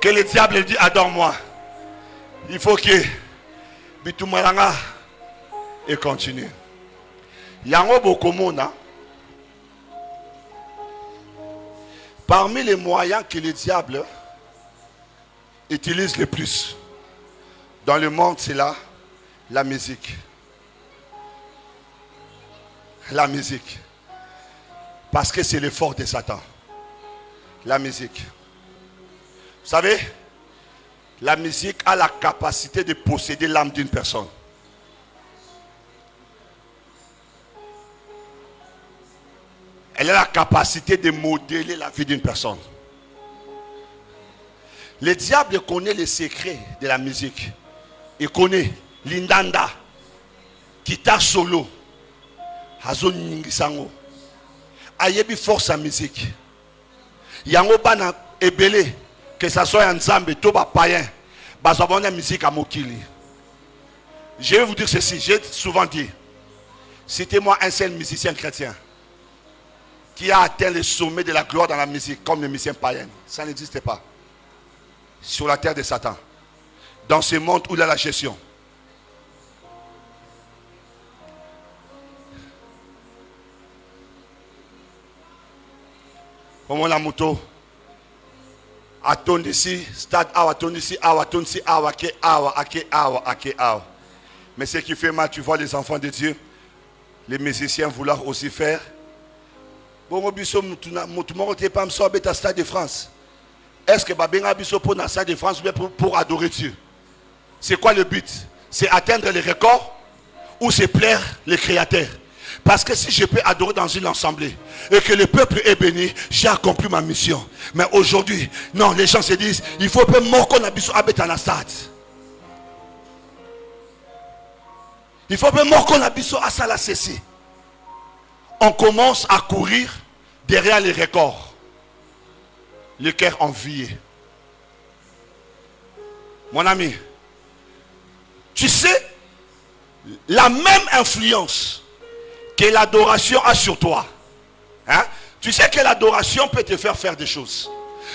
que le diable dit adore-moi. Il faut que Bitumalanga et continue. Yango Bokomona. Parmi les moyens que le diable utilise le plus dans le monde, c'est la musique. La musique. Parce que c'est l'effort de Satan. La musique. Vous savez, la musique a la capacité de posséder l'âme d'une personne. Elle a la capacité de modeler la vie d'une personne. Le diable connaît les secrets de la musique. Il connaît l'indanda, guitare solo, hazo ningisango. Ayebi force en musique. Yango bana ebele, que ça soit en Zambie, tout ba païen, bazabona musique à Mokili. Je vais vous dire ceci, j'ai souvent dit, citez-moi un seul musicien chrétien qui a atteint le sommet de la gloire dans la musique comme les musiciens païens. Ça n'existe pas. Sur la terre de Satan. Dans ce monde où il a la gestion. Comment la moto attend ici, stade awa, attend ici, awa, ke awa. Mais ce qui fait mal, tu vois les enfants de Dieu, les musiciens vouloir aussi faire. Bon, biso mutumo te pas m'sobé à Stade de France. Est-ce que babenga biso pour na Stade de France pour adorer Dieu? C'est quoi le but? C'est atteindre les records ou c'est plaire les créateurs? Parce que si je peux adorer dans une assemblée et que le peuple est béni, j'ai accompli ma mission. Mais aujourd'hui, non, les gens se disent, il faut que mon qu'on abisso habite en stade. Il faut que mon qu'on abisso à ça la ceci. On commence à courir derrière les records. Le cœur envié. Mon ami, tu sais, la même influence que l'adoration a sur toi. Hein? Tu sais que l'adoration peut te faire des choses.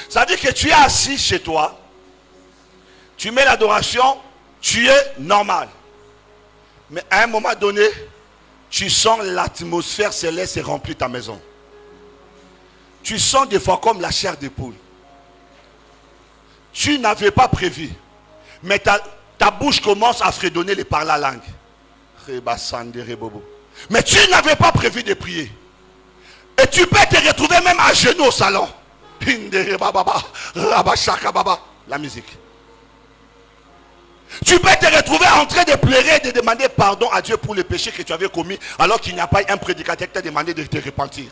Ça veut dire que tu es assis chez toi, tu mets l'adoration, tu es normal. Mais à un moment donné, tu sens l'atmosphère céleste et remplit ta maison. Tu sens des fois comme la chair de poule. Tu n'avais pas prévu. Mais ta bouche commence à fredonner les par la langue. Mais tu n'avais pas prévu de prier. Et tu peux te retrouver même à genoux au salon. La musique. Tu peux te retrouver en train de pleurer et de demander pardon à Dieu pour les péchés que tu avais commis, alors qu'il n'y a pas un prédicateur qui t'a demandé de te repentir.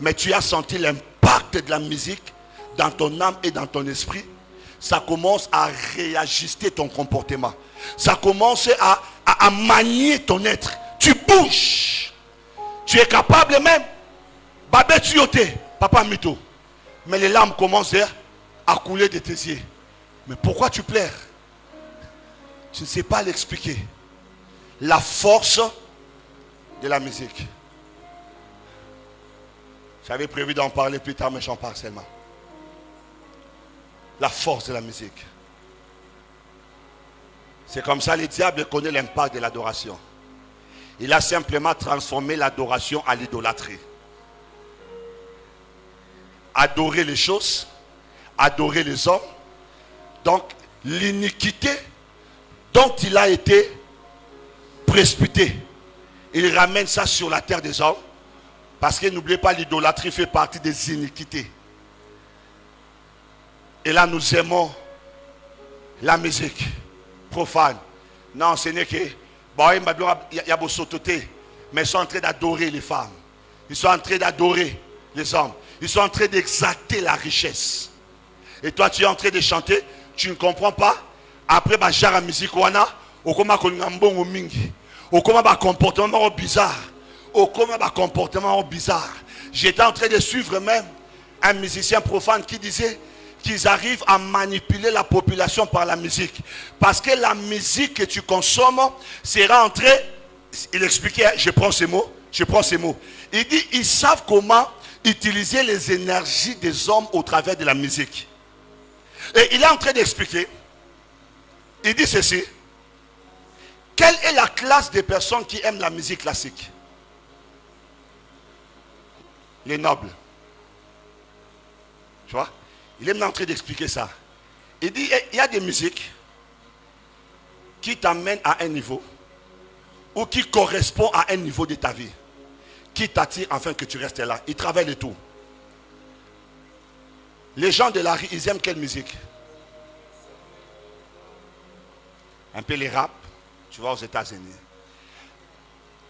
Mais tu as senti l'impact de la musique dans ton âme et dans ton esprit. Ça commence à réajuster ton comportement. Ça commence à manier ton être. Tu bouges. Tu es capable même. Babé tuyote, papa mito. Mais les larmes commencent à couler de tes yeux. Mais pourquoi tu pleures? Tu ne sais pas l'expliquer. La force de la musique. J'avais prévu d'en parler plus tard, mais j'en parle seulement. La force de la musique. C'est comme ça, le diable connaît l'impact de l'adoration. Il a simplement transformé l'adoration en l'idolâtrie. Adorer les choses, adorer les hommes. Donc, l'iniquité dont il a été précipité, il ramène ça sur la terre des hommes. Parce que n'oubliez pas, l'idolâtrie fait partie des iniquités. Et là, nous aimons la musique profane. Non, ce n'est que... il y a beau sauter, mais ils sont en train d'adorer les femmes. Ils sont en train d'adorer les hommes. Ils sont en train d'exalter la richesse. Et toi, tu es en train de chanter, tu ne comprends pas. Après, la musique, on a comportement bizarre. Comportement bizarre. J'étais en train de suivre même un musicien profane qui disait qu'ils arrivent à manipuler la population par la musique. Parce que la musique que tu consommes sera en train, il expliquait, je prends ces mots. Il dit, ils savent comment utiliser les énergies des hommes au travers de la musique. Et il est en train d'expliquer, il dit ceci, quelle est la classe des personnes qui aiment la musique classique? Les nobles. Tu vois? Il est en train d'expliquer ça. Il dit, il y a des musiques qui t'amènent à un niveau ou qui correspondent à un niveau de ta vie, qui t'attire afin que tu restes là. Il travaille le tout. Les gens de la rue, ils aiment quelle musique? Un peu les rap, tu vois, aux États-Unis.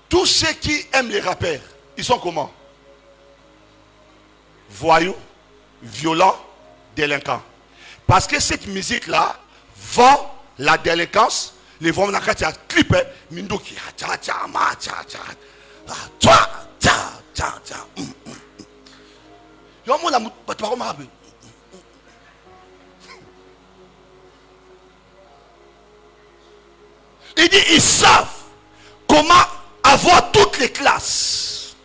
Tous ceux qui aiment les rappeurs, ils sont comment? voyous, violents, délinquants. Parce que cette musique-là vend la délinquance. Les vont dans le clip, Minduki, il dit, ils savent comment avoir toutes les classes.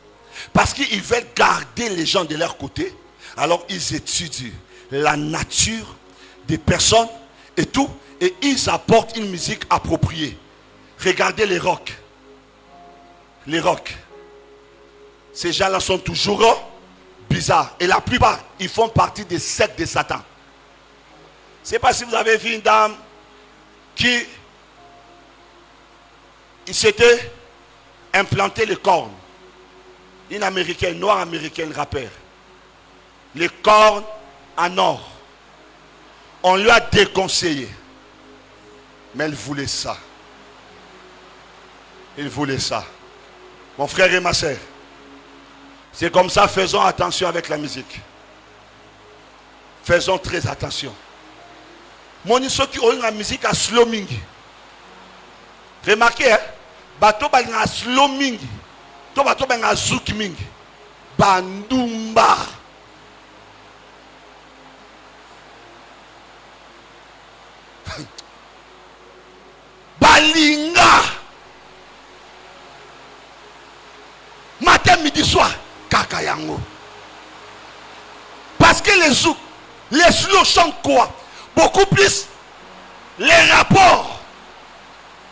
Parce qu'ils veulent garder les gens de leur côté. Alors ils étudient la nature des personnes et tout. Et ils apportent une musique appropriée. Regardez les rocs. Les rocs. Ces gens-là sont toujours bizarres. Et la plupart, ils font partie des sectes de Satan. Je ne sais pas si vous avez vu une dame qui s'était implanté les cornes. Une américaine, noire américaine rappeur. Les cornes en or. On lui a déconseillé. Mais elle voulait ça. Il voulait ça. Mon frère et ma soeur. C'est comme ça, faisons attention avec la musique. Faisons très attention. Mon ceux qui ont la musique à slow mingi. Remarquez, hein? Bato ba slow mingi. To bato ba zouk mingi. Bandumba. Balinga. Matin, midi, soir. Kakayango. Parce que les zouk, les slow chantent quoi? Beaucoup plus les rapports,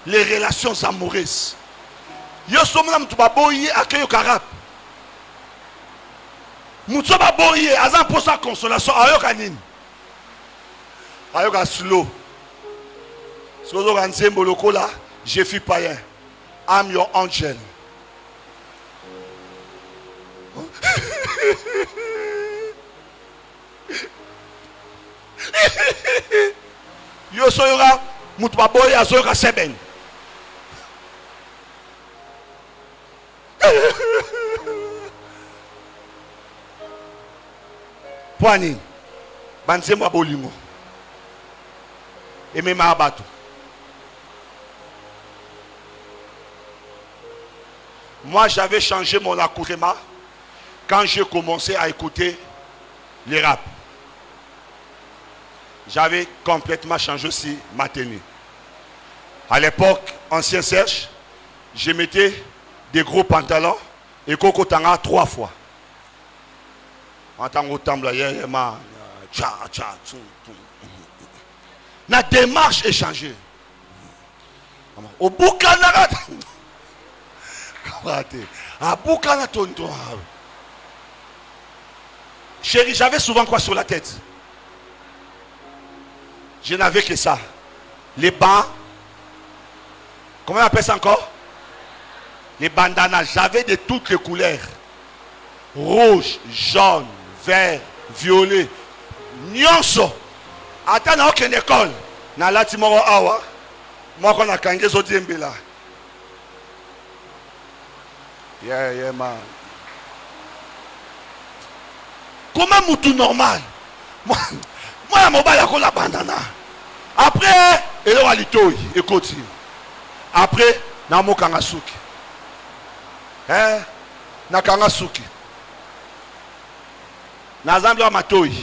les relations amoureuses. Yo somnam tu baboye akeyo karap. Mutso baboye azan pour sa consolation ayoka nini? Ayoka slow. Sozo ganzembo lokola, je suis païen. I'm your angel. Yo soyora mutba boy azoyora seben. Poani banzembo abolingo. Et même abato. Moi j'avais changé mon accoutrement quand j'ai commencé à écouter les rap. J'avais complètement changé aussi ma tenue. À l'époque, ancien Serge, je mettais des gros pantalons et Coco Tanga 3 fois. En tant que temple, la démarche est changée. Au Boukana, à Boukana, chérie, j'avais souvent quoi sur la tête? Je n'avais que ça. Les bancs. Comment on appelle ça encore? Les bandanas. J'avais de toutes les couleurs. Rouge, jaune, vert, violet. Nyonso. Attends, dans aucune école. Dans la timoro awa. Moi, qu'on a kangé zo diembela. Yeah, man. Comment moutou normal? Moi, je la bandana. Après, il y a l'itoy. Écoute. Après, il y a Kangasuki. Hein? Na Kangasuki. Nazam Loa Matoy.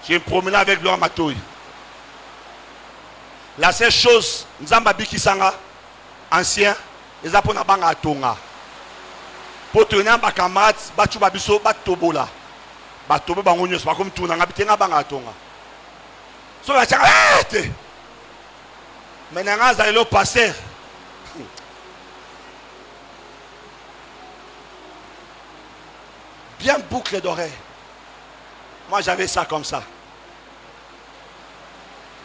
J'ai promené avec Loa Matoy. La seule chose, Nzambabi Kisanga, ancien, ils ont pris un tonga. Pour tenir un camarade, Batu Babiso, Batobola. Batobo bangonyo c'est pas comme tout n'anga bitenga banga tonga so la changa mais n'anga za le pasteur bien boucle d'oreille. Moi j'avais ça comme ça.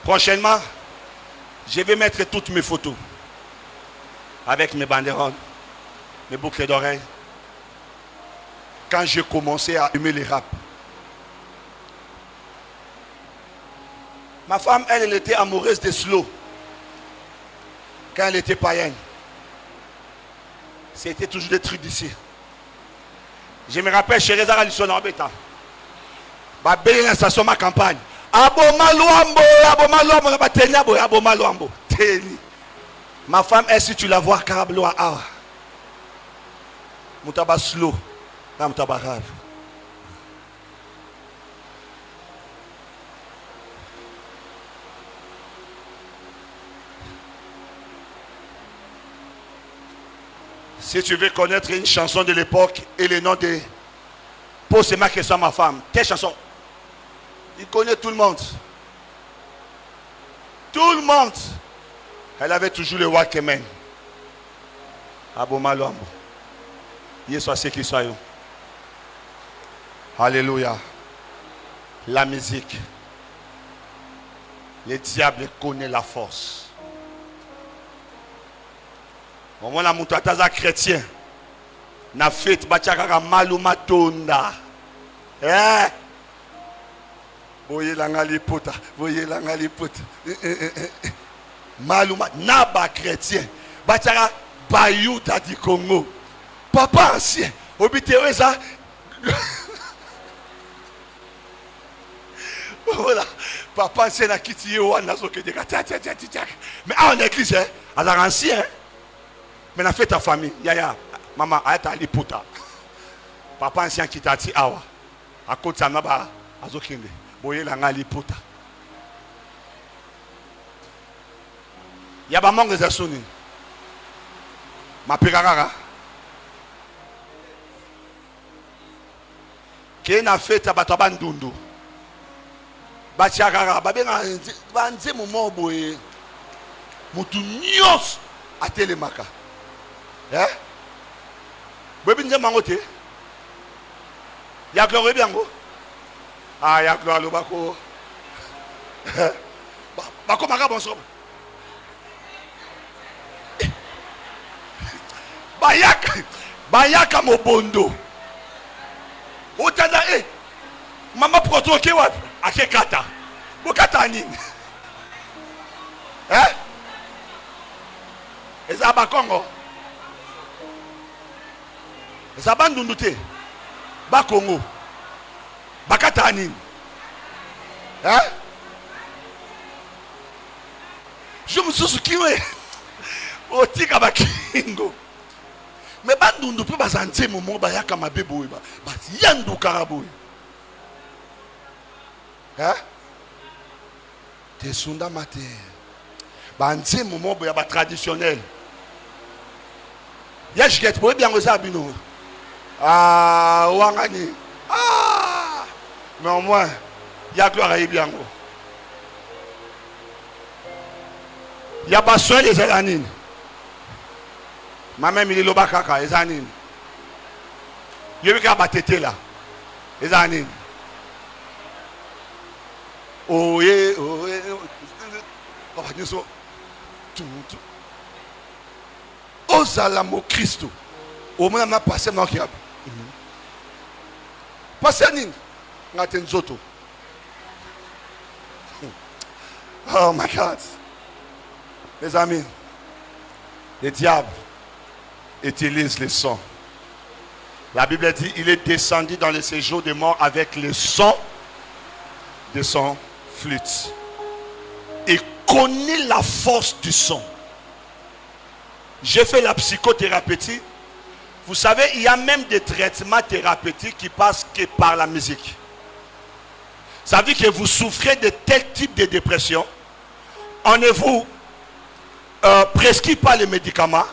Prochainement je vais mettre toutes mes photos avec mes banderoles, mes boucles d'oreilles. Quand j'ai commencé à aimer les rap. Ma femme, elle était amoureuse de slow. Quand elle était païenne. C'était toujours des trucs d'ici. Je me rappelle chez Rezara Lissona Obeta. Ba belle la station ma campagne. Abomaluambo, abomaluambo, ba tenyabo, abomaluambo. Teni. Ma femme est si tu la vois carabloa ah. Mutaba slow. Là mutaba grave. Si tu veux connaître une chanson de l'époque et le nom de... Pose ma question à ma femme. Quelle chanson? Il connaît tout le monde. Tout le monde. Elle avait toujours le Walkman. Abomaluambo. Il soit ce qu'il soit. Alléluia. La musique. Le diable connaît la force. Au moment la moutataza chrétien. Na fête bachakaka maluma tonda. Eh? Voyez l'angalipota. Voyez l'angalipota. Maluma naba chrétien. Bachaka bayuta du Congo. Papa ancien. Obité ça. Voilà. Papa ancien a quitté Wana Zoke. Mais en église, hein, à l'ancien. Mais na fait ta famille, yaya, maman, ayata liputa. Papa ancien qui t'a dit awa. À côté de ça, naba, azokinde. Boye la nga liputa. Yaba mangue za suni. Ma pegara. Qui na fait ta bataban dundu. Bachakara, babenga, banze moment boye. Mutu nyos a telemaka. Eh? Bébé n'y a pas de gloire bien go. Ah, ya gloire le bako. Bako maka bonsoir. Bayaka mobondo. Otanda mama protoke wa akekata. Bokata nini? Eh? Eza bakongo. Zabandundute Bakongo Bakatani. Hein? Je me suis souvenu au tika bakingo. Mais bandundu pe bazanze momo bayaka mabebo ba. Yandu karabo. Hein? Te sunda mate. Banze momo ba traditionnel. Yashket pour bien aux abino. Ah, Wangani. Ah, mais au moins, il y a gloire à Ibiango. Il y a pas soin des Elanines. Ma mère, il est le bakaka, les Anines. Il y a eu qu'à battre là. Les Anines. Oh, yeah, oh, yeah. Oh, nous sommes. Oh, Zalamo Christo. Au moins, on a passé dans le kiab. Passé à Nîmes. On a été Nzoto. Oh my God. Les amis, le diable utilise le son. La Bible dit il est descendu dans le séjour des morts avec le son de son flûte. Il connaît la force du son. J'ai fait la psychothérapeutique. Vous savez, il y a même des traitements thérapeutiques qui passent que par la musique. Ça veut dire que vous souffrez de tel type de dépression. On ne vous prescrit pas les médicaments,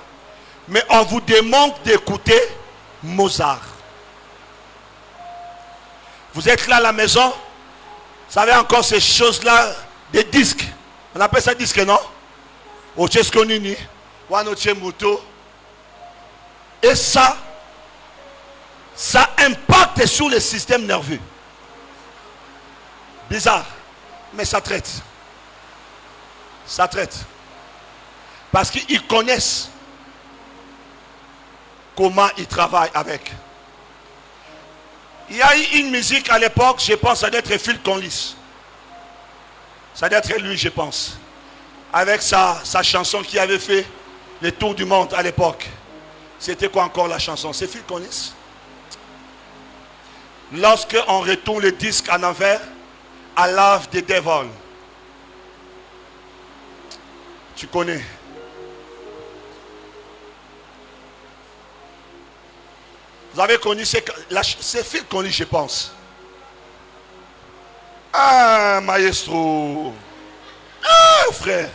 mais on vous demande d'écouter Mozart. Vous êtes là à la maison, vous savez encore ces choses-là, des disques. On appelle ça disque, non? Ocheskonini, Wanoche Muto. Et ça impacte sur le système nerveux. Bizarre, mais ça traite. Ça traite. Parce qu'ils connaissent comment ils travaillent avec. Il y a eu une musique à l'époque, je pense, ça doit être Phil Collins. Ça doit être lui, je pense. Avec sa chanson qui avait fait le tour du monde à l'époque. C'était quoi encore la chanson? C'est Phil Collins? Lorsque on retourne le disque en envers, I love the devil. Tu connais. Vous avez connu ces films connus, je pense. Ah, maestro. Ah, frère.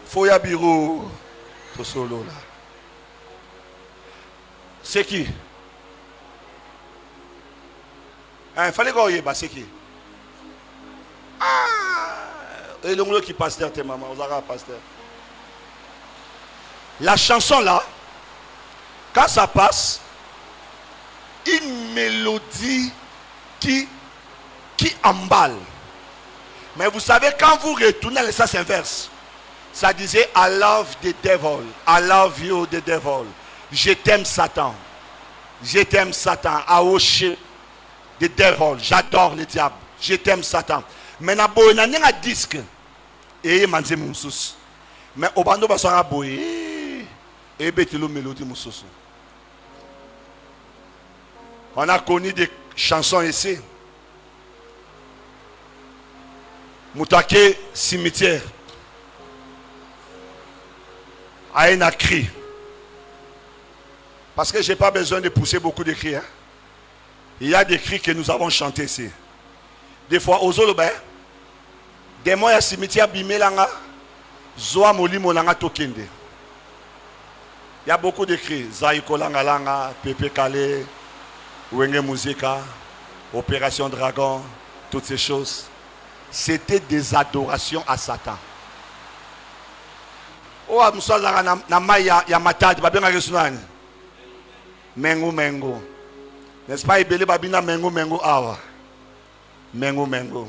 Foya Biro. Tout solo là. C'est qui? Il fallait qu'on y ait, c'est qui? Ah, et l'ongle qui pasteur, tes mamans, vous avez pasteur. La chanson là, quand ça passe, une mélodie qui emballe. Mais vous savez, quand vous retournez le sens inverse, ça disait I love the devil, I love you the devil. Je t'aime Satan. Je t'aime Satan. I the devil. J'adore le diable. Je t'aime Satan. Mais na boy na nenga disque. Et manze moussous. Mais au bando basara boy. Et betilo mélodie moussous. On a connu des chansons ici. Moutake cimetière. Aïe a cri. Parce que je n'ai pas besoin de pousser beaucoup de cris. Hein. Il y a des cris que nous avons chantés ici. Des fois, aux Olobé, des mois à cimetière Bimelanga, Zoa Moli Molanga Tokende. Il y a beaucoup de cris. Zaïko Langa Langa, Pepe Kale, Wenge Musica, Opération Dragon, toutes ces choses. C'était des adorations à Satan. Oh, Moussa na Maya Yamatad, Babena Resunani. Mengo Mengo. N'est-ce pas, Ibele Babina Mengo Mengo Awa. Mengo Mengo.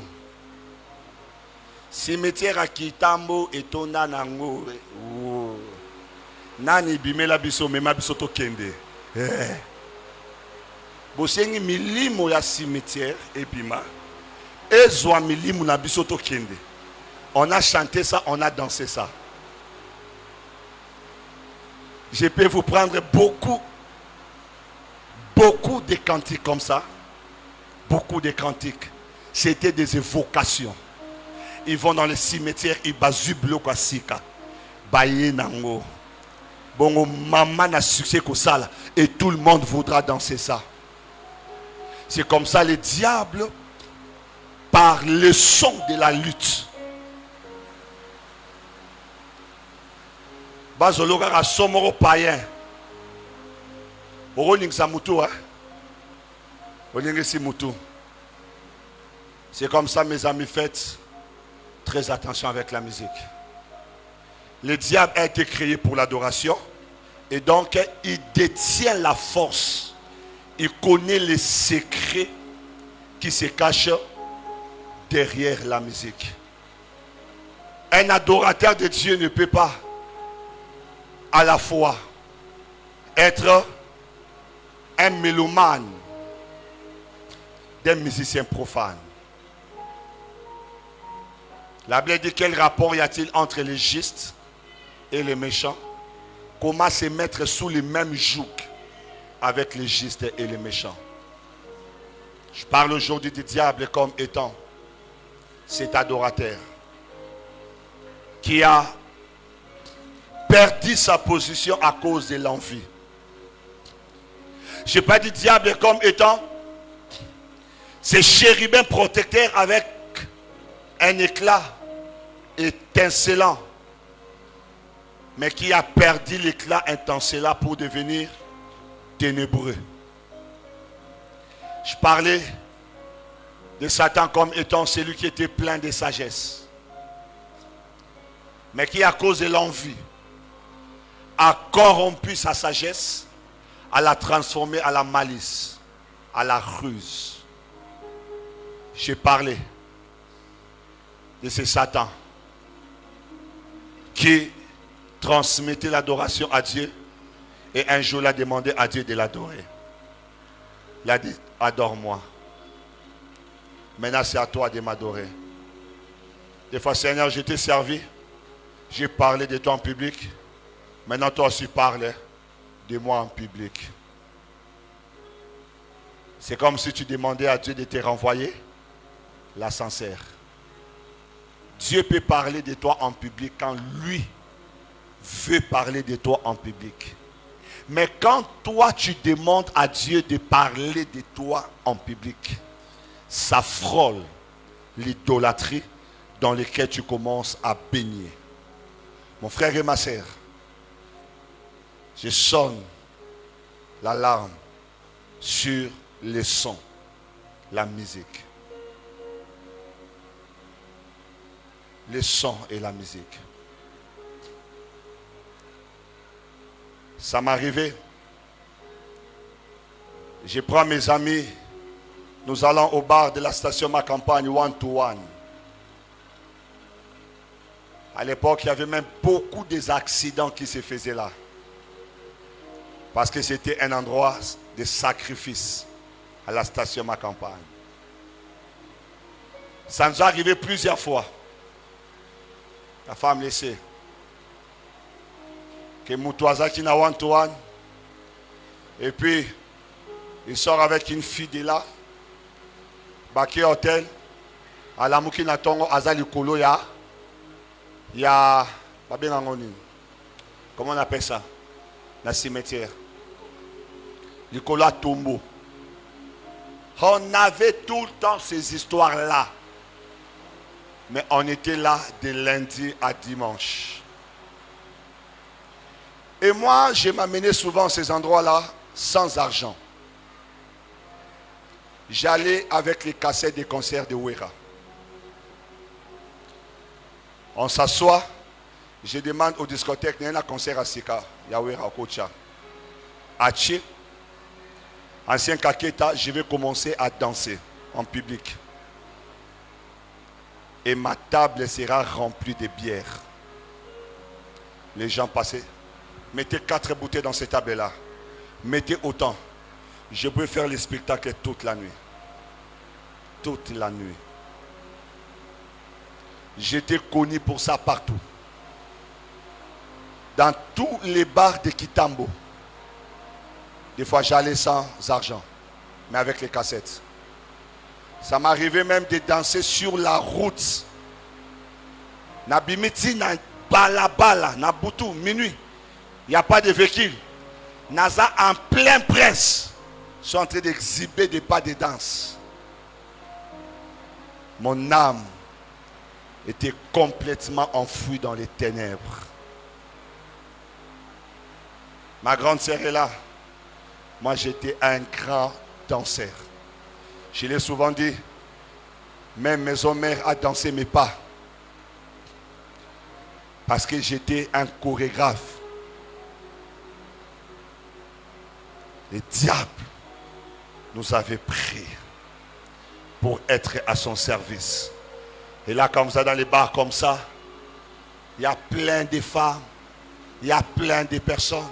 Cimetière à Kitambo et Tona Nango. Nani Bimela Biso, Mema Biso Tokende. Bosengi milimo ya cimetière et Bima. Ezwa milimo na Biso Tokende. On a chanté ça, on a dansé ça. Je peux vous prendre beaucoup de cantiques comme ça. Beaucoup de cantiques. C'était des évocations. Ils vont dans le cimetière, ils bazublo kwa sika. Baye nango. Bongo maman n'a succès que ça là. Et tout le monde voudra danser ça. C'est comme ça le diable, par le son de la lutte. Bazologa a somoro païen. C'est comme ça, mes amis, faites très attention avec la musique. Le diable a été créé pour l'adoration et donc il détient la force. Il connaît les secrets qui se cachent derrière la musique. Un adorateur de Dieu ne peut pas à la fois être un mélomane d'un musicien profane. La Bible dit quel rapport y a-t-il entre les justes et les méchants? Comment se mettre sous les mêmes jougs avec les justes et les méchants? Je parle aujourd'hui du diable comme étant cet adorateur qui a perdu sa position à cause de l'envie. Je n'ai pas dit diable comme étant ces chérubins protecteurs avec un éclat étincelant, mais qui a perdu l'éclat étincelant pour devenir ténébreux. Je parlais de Satan comme étant celui qui était plein de sagesse, mais qui à cause de l'envie a corrompu sa sagesse, à la transformer à la malice, à la ruse. J'ai parlé de ce Satan qui transmettait l'adoration à Dieu et un jour il a demandé à Dieu de l'adorer. Il a dit, adore-moi. Maintenant c'est à toi de m'adorer. Des fois, Seigneur, je t'ai servi, j'ai parlé de toi en public. Maintenant toi aussi parle de moi en public. C'est comme si tu demandais à Dieu de te renvoyer l'ascenseur. Dieu peut parler de toi en public quand lui veut parler de toi en public. Mais quand toi tu demandes à Dieu de parler de toi en public, ça frôle l'idolâtrie dans laquelle tu commences à baigner. Mon frère et ma sœur, je sonne l'alarme sur les sons, la musique. Les sons et la musique. Ça m'est arrivé. Je prends mes amis. Nous allons au bar de la station Ma Campagne, one to one. À l'époque, il y avait même beaucoup d'accidents qui se faisaient là. Parce que c'était un endroit de sacrifice à la station Ma Campagne. Ça nous est arrivé plusieurs fois. La femme laissée. Que Moutouaza qui n'a one to one. Et puis, il sort avec une fille de là. Baké Hotel. À la Moukina Tongo, Azali Kolo ya. Ya. Comment on appelle ça? La cimetière. Nicolas Tombeau. On avait tout le temps ces histoires-là. Mais on était là de lundi à dimanche. Et moi, je m'amenais souvent à ces endroits-là sans argent. J'allais avec les cassettes des concerts de Ouera. On s'assoit. Je demande aux discothèques, il y a un concert à Sika, il y a Ouera, Kocha. Haché, ancien Kaketa, je vais commencer à danser en public. Et ma table sera remplie de bière. Les gens passaient. Mettez 4 bouteilles dans cette table-là. Mettez autant. Je peux faire le spectacle toute la nuit. Toute la nuit. J'étais connu pour ça partout. Dans tous les bars de Kitambo. Des fois, j'allais sans argent. Mais avec les cassettes. Ça m'arrivait même de danser sur la route. Nabimiti, na balabala, na boutou, minuit. Il n'y a pas de véhicule. Naza en plein presse. Sont en train d'exhiber des pas de danse. Mon âme était complètement enfouie dans les ténèbres. Ma grande sœur est là. Moi, j'étais un grand danseur. Je l'ai souvent dit, même maison mère a dansé mes pas. Parce que j'étais un chorégraphe. Le diable nous avait pris pour être à son service. Et là, quand vous êtes dans les bars comme ça, il y a plein de femmes, il y a plein de personnes.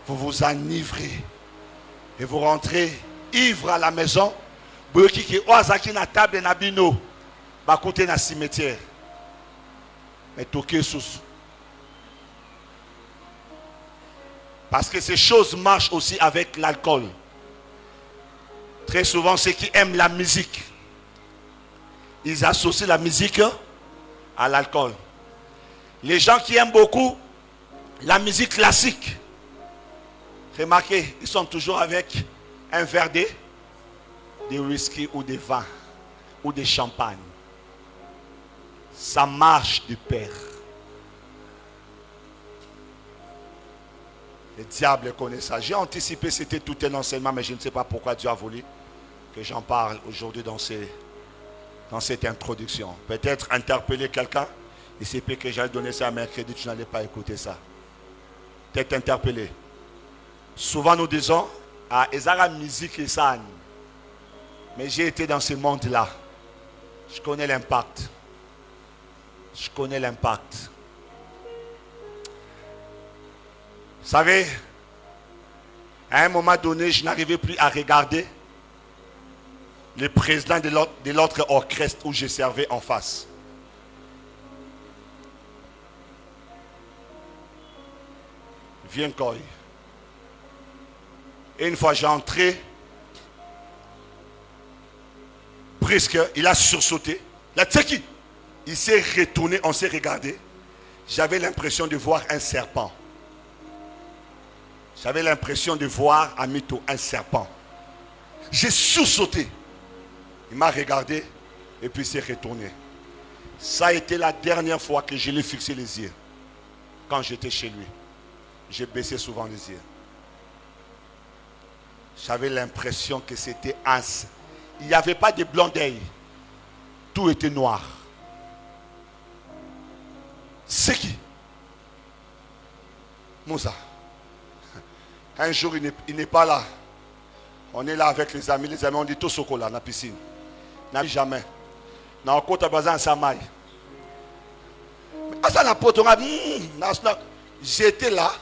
Vous vous enivrez et vous rentrez ivre à la maison. Vous qui oazaki na table na bino, ba côté na cimetière. Mais toquez sous. Parce que ces choses marchent aussi avec l'alcool. Très souvent, ceux qui aiment la musique, ils associent la musique à l'alcool. Les gens qui aiment beaucoup la musique classique, remarquez, ils sont toujours avec un verre de whisky ou de vin ou de champagne. Ça marche du pair. Le diable connaît ça. J'ai anticipé, c'était tout un enseignement, mais je ne sais pas pourquoi Dieu a voulu que j'en parle aujourd'hui dans cette introduction. Peut-être interpeller quelqu'un. Il s'est peut que j'allais donner ça à mercredi, tu n'allais pas écouter ça. Peut-être interpeller. Souvent nous disons, ah, Ezara musique et ça. Mais j'ai été dans ce monde-là. Je connais l'impact. Je connais l'impact. Vous savez, à un moment donné, je n'arrivais plus à regarder le président de l'autre orchestre où je servais en face. Viens, Koy. Et une fois j'entrais, presque, il a sursauté. Là, tu sais qui? Il s'est retourné, on s'est regardé. J'avais l'impression de voir un serpent. J'avais l'impression de voir à Mito un serpent. J'ai sursauté. Il m'a regardé et puis il s'est retourné. Ça a été la dernière fois que je l'ai fixé les yeux. Quand j'étais chez lui. J'ai baissé souvent les yeux. J'avais l'impression que c'était un... Il n'y avait pas de blanc d'œil. Tout était noir. C'est qui? Moussa. Un jour, il n'est pas là. On est là avec les amis. Les amis, on dit tout chocolat dans la piscine. N'a jamais. Dans le côté bazar, ça maille. Mais ça n'a pas j'étais là.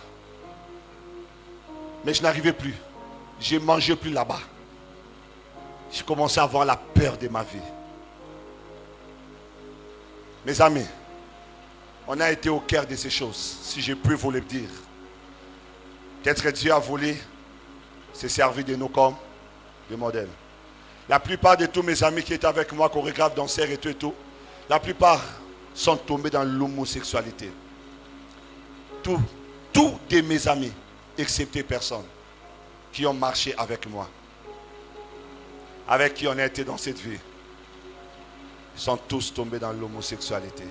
Mais je n'arrivais plus. Je ne mangeais plus là-bas. J'ai commencé à avoir la peur de ma vie. Mes amis, on a été au cœur de ces choses, si je peux vous le dire. Peut-être Dieu a voulu se servir de nous comme des modèles. La plupart de tous mes amis qui étaient avec moi, chorégraphes, danseurs et tout, la plupart sont tombés dans l'homosexualité. Tous de mes amis, excepté personne, qui ont marché avec moi, avec qui on a été dans cette vie, sont tous tombés dans l'homosexualité.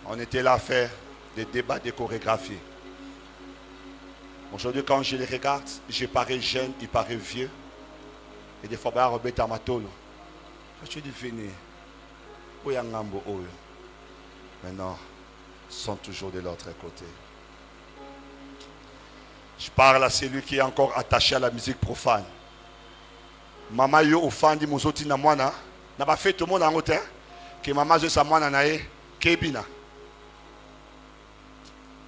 On était là à faire des débats de chorégraphie. Aujourd'hui, quand je les regarde, je parais jeune, il paraît vieux. Et des fois, je suis amatolo. Je suis devenu. Maintenant, ils sont toujours de l'autre côté. Je parle à celui qui est encore attaché à la musique profane. Maman yo offandi mozoti na mwana na ba fait tout le monde en hauteur que maman je sa mwana na e kebina.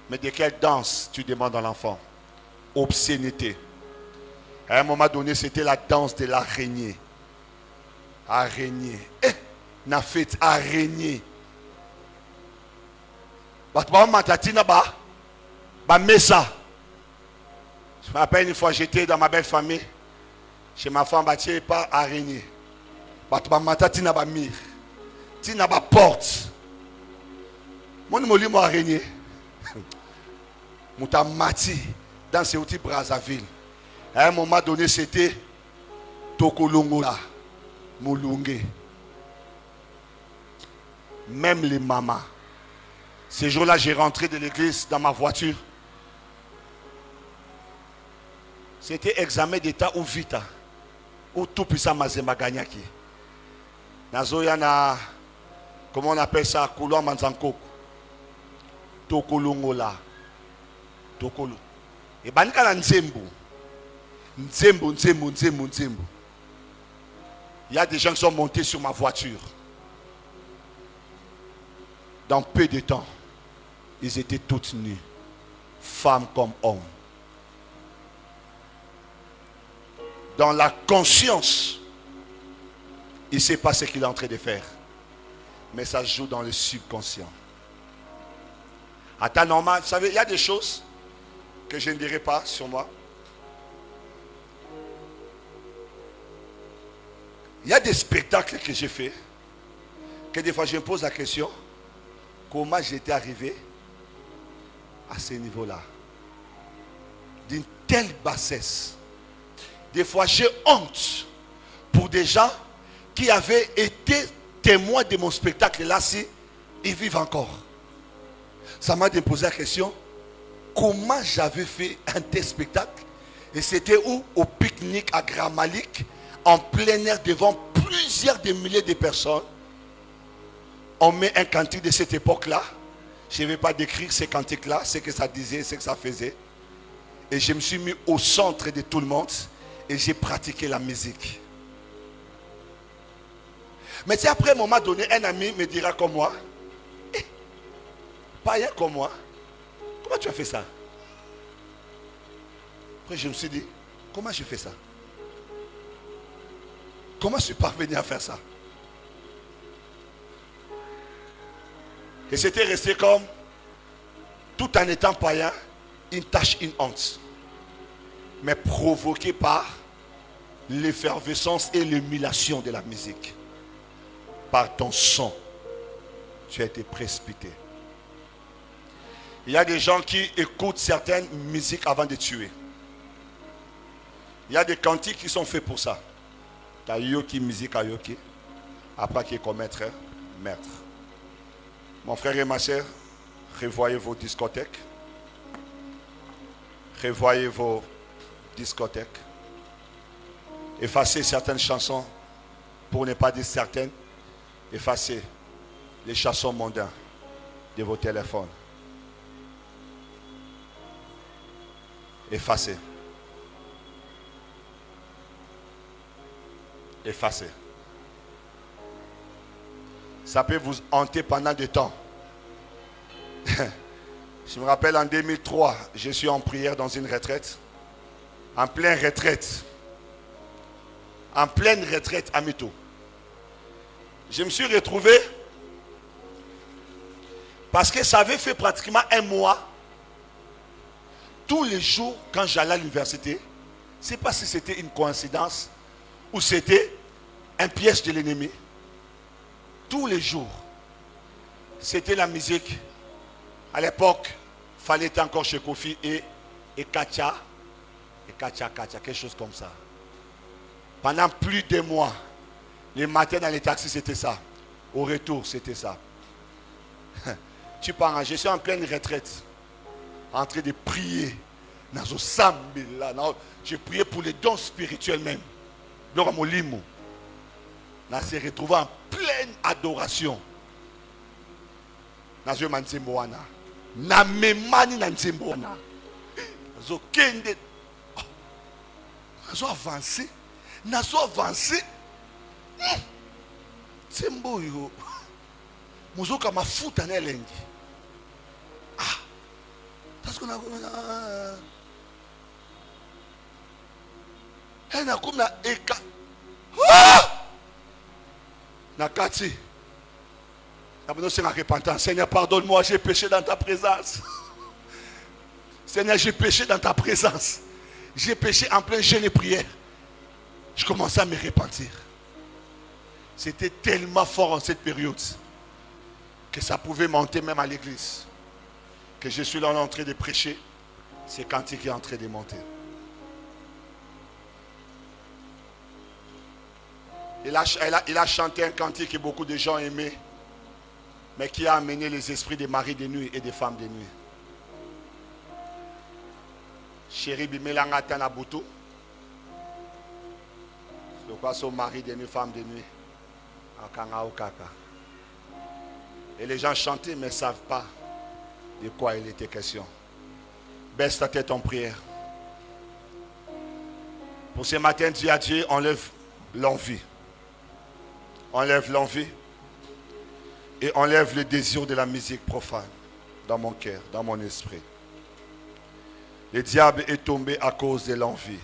Mais de quelle danse tu demandes à l'enfant? Obscénité. À un moment donné, c'était la danse de l'araignée. Araignée. Na fait araignée. Batba matatina ba mesa. Je me rappelle une fois, j'étais dans ma belle famille. Chez ma femme, je pas araignée. Batba matatina ba mire. Tina ba porte. Mon moli mo araignée. Mouta mati dans ce petit Brazzaville. À un moment donné, c'était Tokolongola, Moulungue. Même les mamans. Ce jour-là, j'ai rentré de l'église dans ma voiture. C'était examen d'état ou vita. Ou tout puissant Mazema Gagnaki. Nazoya comment on appelle ça? Kouloa Manzanko. Tokolongola. Tokolo. Et banika nzembo. Nzembo. Il y a des gens qui sont montés sur ma voiture. Dans peu de temps, ils étaient tous nus. Femmes comme hommes. Dans la conscience, il ne sait pas ce qu'il est en train de faire. Mais ça joue dans le subconscient. À temps normal, vous savez, il y a des choses que je ne dirai pas sur moi. Il y a des spectacles que j'ai fait, que des fois je me pose la question, comment j'étais arrivé à ce niveau-là, d'une telle bassesse. Des fois j'ai honte pour des gens qui avaient été témoins de mon spectacle là, si ils vivent encore. Ça m'a posé la question, comment j'avais fait un tel spectacle? Et c'était où? Au pique-nique à Grand Malik, en plein air devant plusieurs de milliers de personnes. On met un cantique de cette époque-là. Je ne vais pas décrire ce cantique-là, ce que ça disait, ce que ça faisait. Et je me suis mis au centre de tout le monde et j'ai pratiqué la musique. Mais c'est après un moment donné, un ami me dira comme moi, païen comme moi, comment tu as fait ça? Après je me suis dit, comment je fais ça? Comment je suis parvenu à faire ça? Et c'était resté comme, tout en étant païen, une tâche, une honte. Mais provoqué par l'effervescence et l'émulation de la musique. Par ton son, tu as été précipité. Il y a des gens qui écoutent certaines musiques avant de tuer. Il y a des cantiques qui sont faits pour ça. Ta yoki, musique à yoki. Après qui est comme maître. Mon frère et ma soeur, revoyez vos discothèques. Revoyez vos discothèques. Effacez certaines chansons, pour ne pas dire certaines. Effacez les chansons mondaines de vos téléphones. Effacez. Effacez. Ça peut vous hanter pendant des temps. Je me rappelle en 2003, je suis en prière dans une retraite. En pleine retraite. En pleine retraite à Mito. Je me suis retrouvé parce que ça avait fait pratiquement un mois. Tous les jours, quand j'allais à l'université, je ne sais pas si c'était une coïncidence ou c'était un piège de l'ennemi. Tous les jours, c'était la musique. À l'époque, il fallait être encore chez Kofi et Katia. Et Katia, quelque chose comme ça. Pendant plus de mois, les matins dans les taxis, c'était ça. Au retour, c'était ça. Tu pars, je suis en pleine retraite. En train de prier. J'ai prié pour les dons spirituels même. Donc, on s'est retrouvé en pleine adoration. Nous avancé. Tsemboyo. Muzoka mafuta na elengi. Ah. Parce qu'on a na comme na eka. Ah! Nakati. D'abord c'est la repentance. Seigneur, pardonne-moi, j'ai péché dans ta présence. Seigneur, j'ai péché dans ta présence. J'ai péché en plein jeûne et prière. Je commençais à me repentir. C'était tellement fort en cette période que ça pouvait monter même à l'église. Que je suis là en train de prêcher, c'est cantique qui est en train de monter. Il a chanté un cantique que beaucoup de gens aimaient, mais qui a amené les esprits des maris de nuit et des femmes de nuit. Chéri Bimelanga Tanabutu. C'est quoi son mari de nuit, femme de nuit? Et les gens chantaient mais ne savent pas de quoi il était question. Baisse ta tête en prière. Pour ce matin, dis à Dieu, enlève l'envie. Enlève l'envie. Et enlève le désir de la musique profane dans mon cœur, dans mon esprit. Le diable est tombé à cause de l'envie.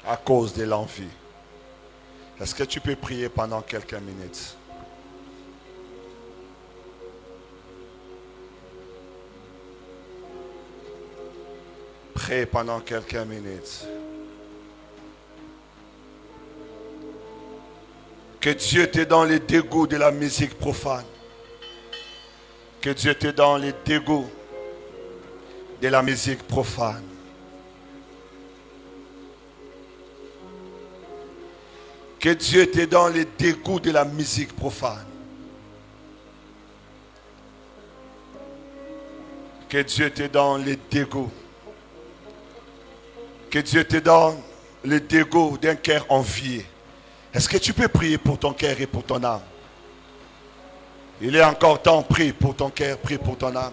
À cause de l'envie. Est-ce que tu peux prier pendant quelques minutes? Prie pendant quelques minutes. Que Dieu te donne les dégoûts de la musique profane. Que Dieu te donne les dégoûts de la musique profane. Que Dieu te donne les dégoûts de la musique profane. Que Dieu te donne les dégoûts. Que Dieu te donne les dégoûts d'un cœur envié. Est-ce que tu peux prier pour ton cœur et pour ton âme? Il est encore temps, prie pour ton cœur, prie pour ton âme.